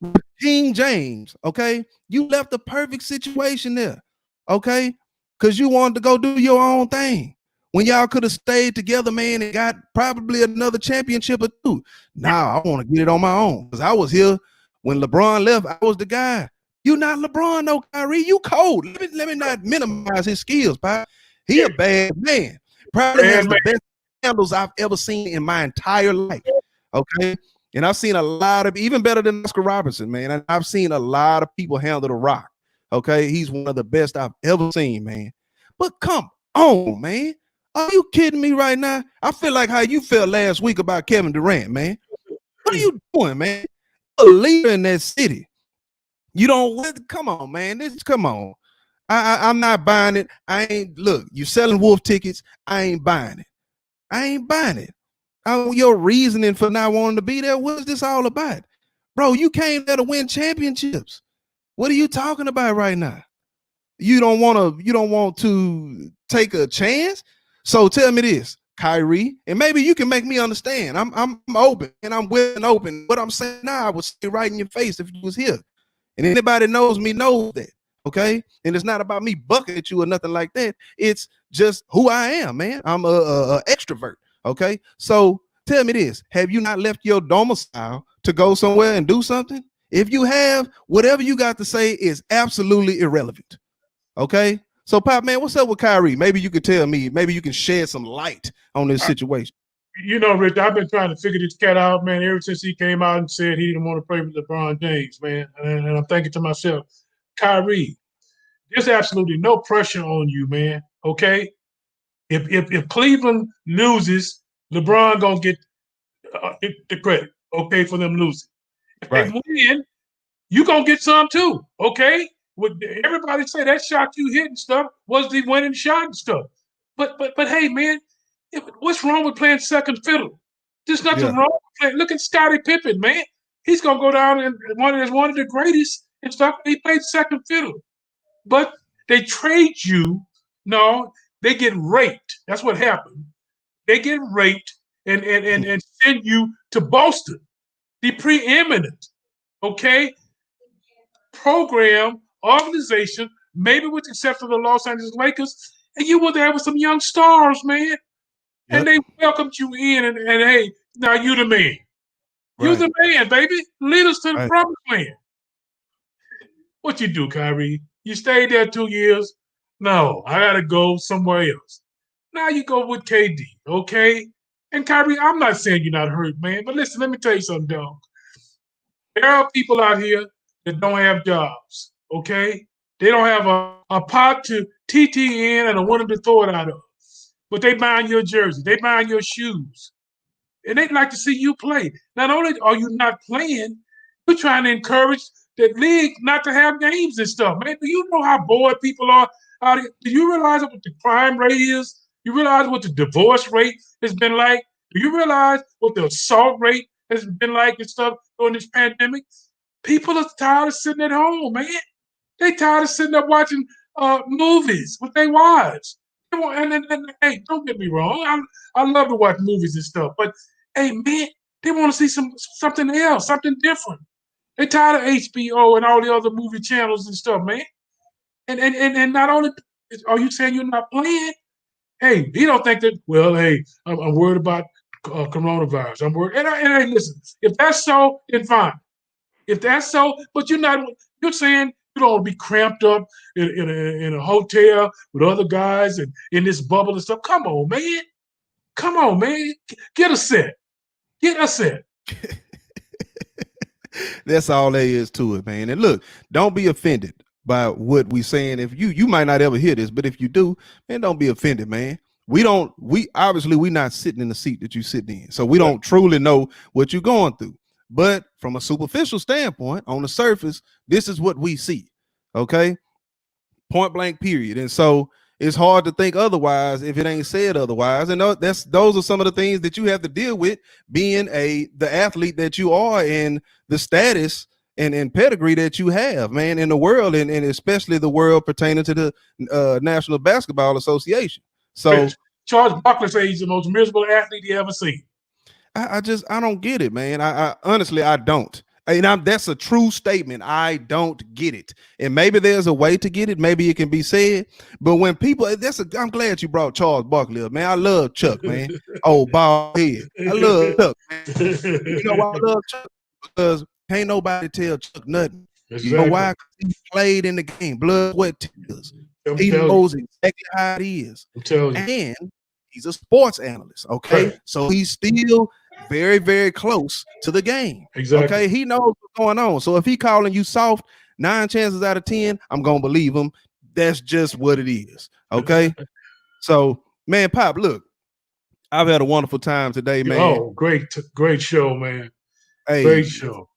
with King James. Okay, you left a perfect situation there. Okay, because you wanted to go do your own thing when y'all could have stayed together, man, and got probably another championship or two. Now I want to get it on my own because I was here when LeBron left. I was the guy. You not LeBron, no Kyrie. You cold. Let me not minimize his skills, pal. He a bad man. Probably has the best handles I've ever seen in my entire life. Okay. And I've seen a lot of, even better than Oscar Robertson, man. And I've seen a lot of people handle the rock. Okay. He's one of the best I've ever seen, man. But come on, man. Are you kidding me right now? I feel like how you felt last week about Kevin Durant, man. What are you doing, man? You're a leader in that city. You don't come on, man. Come on. I'm not buying it. I ain't look, you selling wolf tickets. I ain't buying it. I ain't buying it. Your reasoning for not wanting to be there. What is this all about? Bro, you came there to win championships. What are you talking about right now? You don't want to take a chance. So tell me this, Kyrie, and maybe you can make me understand. I'm open and I'm willing and open. What I'm saying now, I would say right in your face if you was here. And anybody knows me knows that. Okay. And it's not about me bucking at you or nothing like that. It's just who I am, man. I'm a extrovert. Okay. So tell me this. Have you not left your domicile to go somewhere and do something? If you have, whatever you got to say is absolutely irrelevant. Okay. So, Pop, man, what's up with Kyrie? Maybe you could tell me, maybe you can shed some light on this situation. You know, Rich, I've been trying to figure this cat out, man, ever since he came out and said he didn't want to play with LeBron James, man. And I'm thinking to myself, Kyrie, there's absolutely no pressure on you, man. Okay? If Cleveland loses, LeBron gonna get the credit, okay, for them losing. If they win, you gonna get some too, okay? Everybody say that shot you hit and stuff was the winning shot and stuff. But hey, man, what's wrong with playing second fiddle? There's nothing wrong with playing. Look at Scottie Pippen, man. He's gonna go down and one of the greatest and stuff. He played second fiddle, but they trade you. No, they get raped. That's what happened. They get raped and send you to Boston, the preeminent, okay, program, organization, maybe with the exception of the Los Angeles Lakers, and you were there with some young stars, man. And they welcomed you in, and hey, now you the man. You the man, baby. Lead us to the promised land. What you do, Kyrie? You stayed there 2 years. No, I gotta go somewhere else. Now you go with KD, okay? And Kyrie, I'm not saying you're not hurt, man, but listen, let me tell you something, dog. There are people out here that don't have jobs, okay? They don't have a pot to TT in and a winner to throw it out of. But they buying your jersey. They buying your shoes. And they'd like to see you play. Not only are you not playing, you're trying to encourage the league not to have games and stuff. Man, do you know how bored people are out here? Do you realize what the crime rate is? You realize what the divorce rate has been like? Do you realize what the assault rate has been like and stuff during this pandemic? People are tired of sitting at home, man. They tired of sitting up watching movies with their wives. And hey, don't get me wrong. I love to watch movies and stuff, but hey, man, they want to see something else, something different. They tired of HBO and all the other movie channels and stuff, man. And not only are you saying you're not playing, hey, he don't think that. Well, hey, I'm worried about coronavirus. I'm worried. And hey, listen, if that's so, then fine. If that's so, but you're not. You're saying you don't want to be cramped up in a hotel with other guys and in this bubble and stuff. Come on, man. Come on, man. Get a set. Get a set. That's all there is to it, man. And look, don't be offended by what we saying. If you might not ever hear this, but if you do, man, don't be offended, man. We obviously we not sitting in the seat that you sitting in, so we don't truly know what you're going through. But from a superficial standpoint, on the surface, this is what we see. Okay, point blank, period. And so it's hard to think otherwise if it ain't said otherwise. And those are some of the things that you have to deal with being the athlete that you are and the status and pedigree that you have, man, in the world, and especially the world pertaining to the National Basketball Association. So Charles Barkley says he's the most miserable athlete he ever seen. I don't get it, man. I honestly, I don't. And that's a true statement. I don't get it. And maybe there's a way to get it. Maybe it can be said. But when people, I'm glad you brought Charles Barkley up, man. I love Chuck, man. Oh, bald head. I love Chuck, man. You know why I love Chuck? Because can't nobody tell Chuck nothing. Exactly. You know why? He played in the game. Blood, sweat, tears. He knows exactly how it is. I'm telling you. And he's a sports analyst, okay? Right. So he's still very, very close to the game. Exactly. Okay, he knows what's going on. So if he calling you soft, 9 chances out of 10, I'm gonna believe him. That's just what it is. Okay. So, man, Pop, look, I've had a wonderful time today, man. Oh, great show, man. Hey, great show.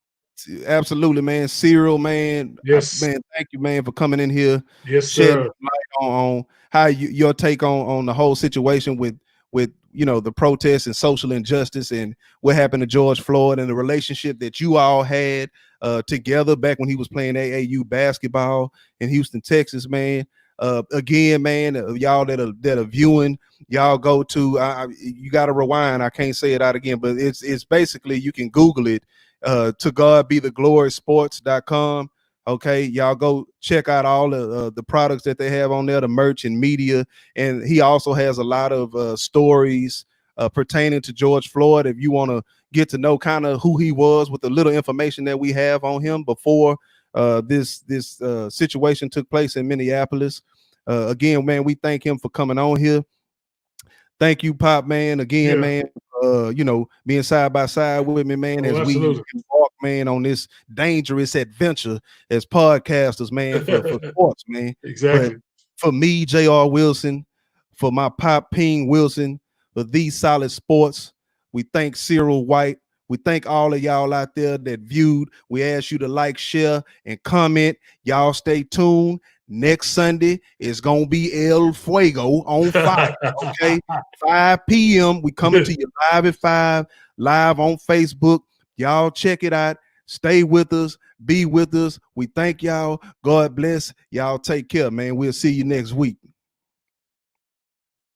Absolutely, man. Cyril, man. Yes, man. Thank you, man, for coming in here. Yes, sir. Light on how your take on the whole situation with the protests and social injustice and what happened to George Floyd and the relationship that you all had together back when he was playing AAU basketball in Houston, Texas, man. Again, man, y'all that are viewing, y'all go to you got to rewind. I can't say it out again, but it's basically, you can Google it. To God be the glory sports.com. Okay, y'all go check out all the products that they have on there, the merch and media. And he also has a lot of stories pertaining to George Floyd. If you want to get to know kind of who he was with the little information that we have on him before this situation took place in Minneapolis. Again, man, we thank him for coming on here. Thank you, Pop, man. Again, man, being side by side with me, man, as we embark, man, on this dangerous adventure as podcasters, man, for sports, man. Exactly. But for me, J.R. Wilson, for my Pop Ping Wilson, for These Solid Sports, we thank Cyril White. We thank all of y'all out there that viewed. We ask you to like, share, and comment. Y'all stay tuned. Next Sunday is gonna be El Fuego on fire. Okay, 5 p.m. We coming to you live at 5, live on Facebook. Y'all check it out. Stay with us. Be with us. We thank y'all. God bless. Y'all take care, man. We'll see you next week.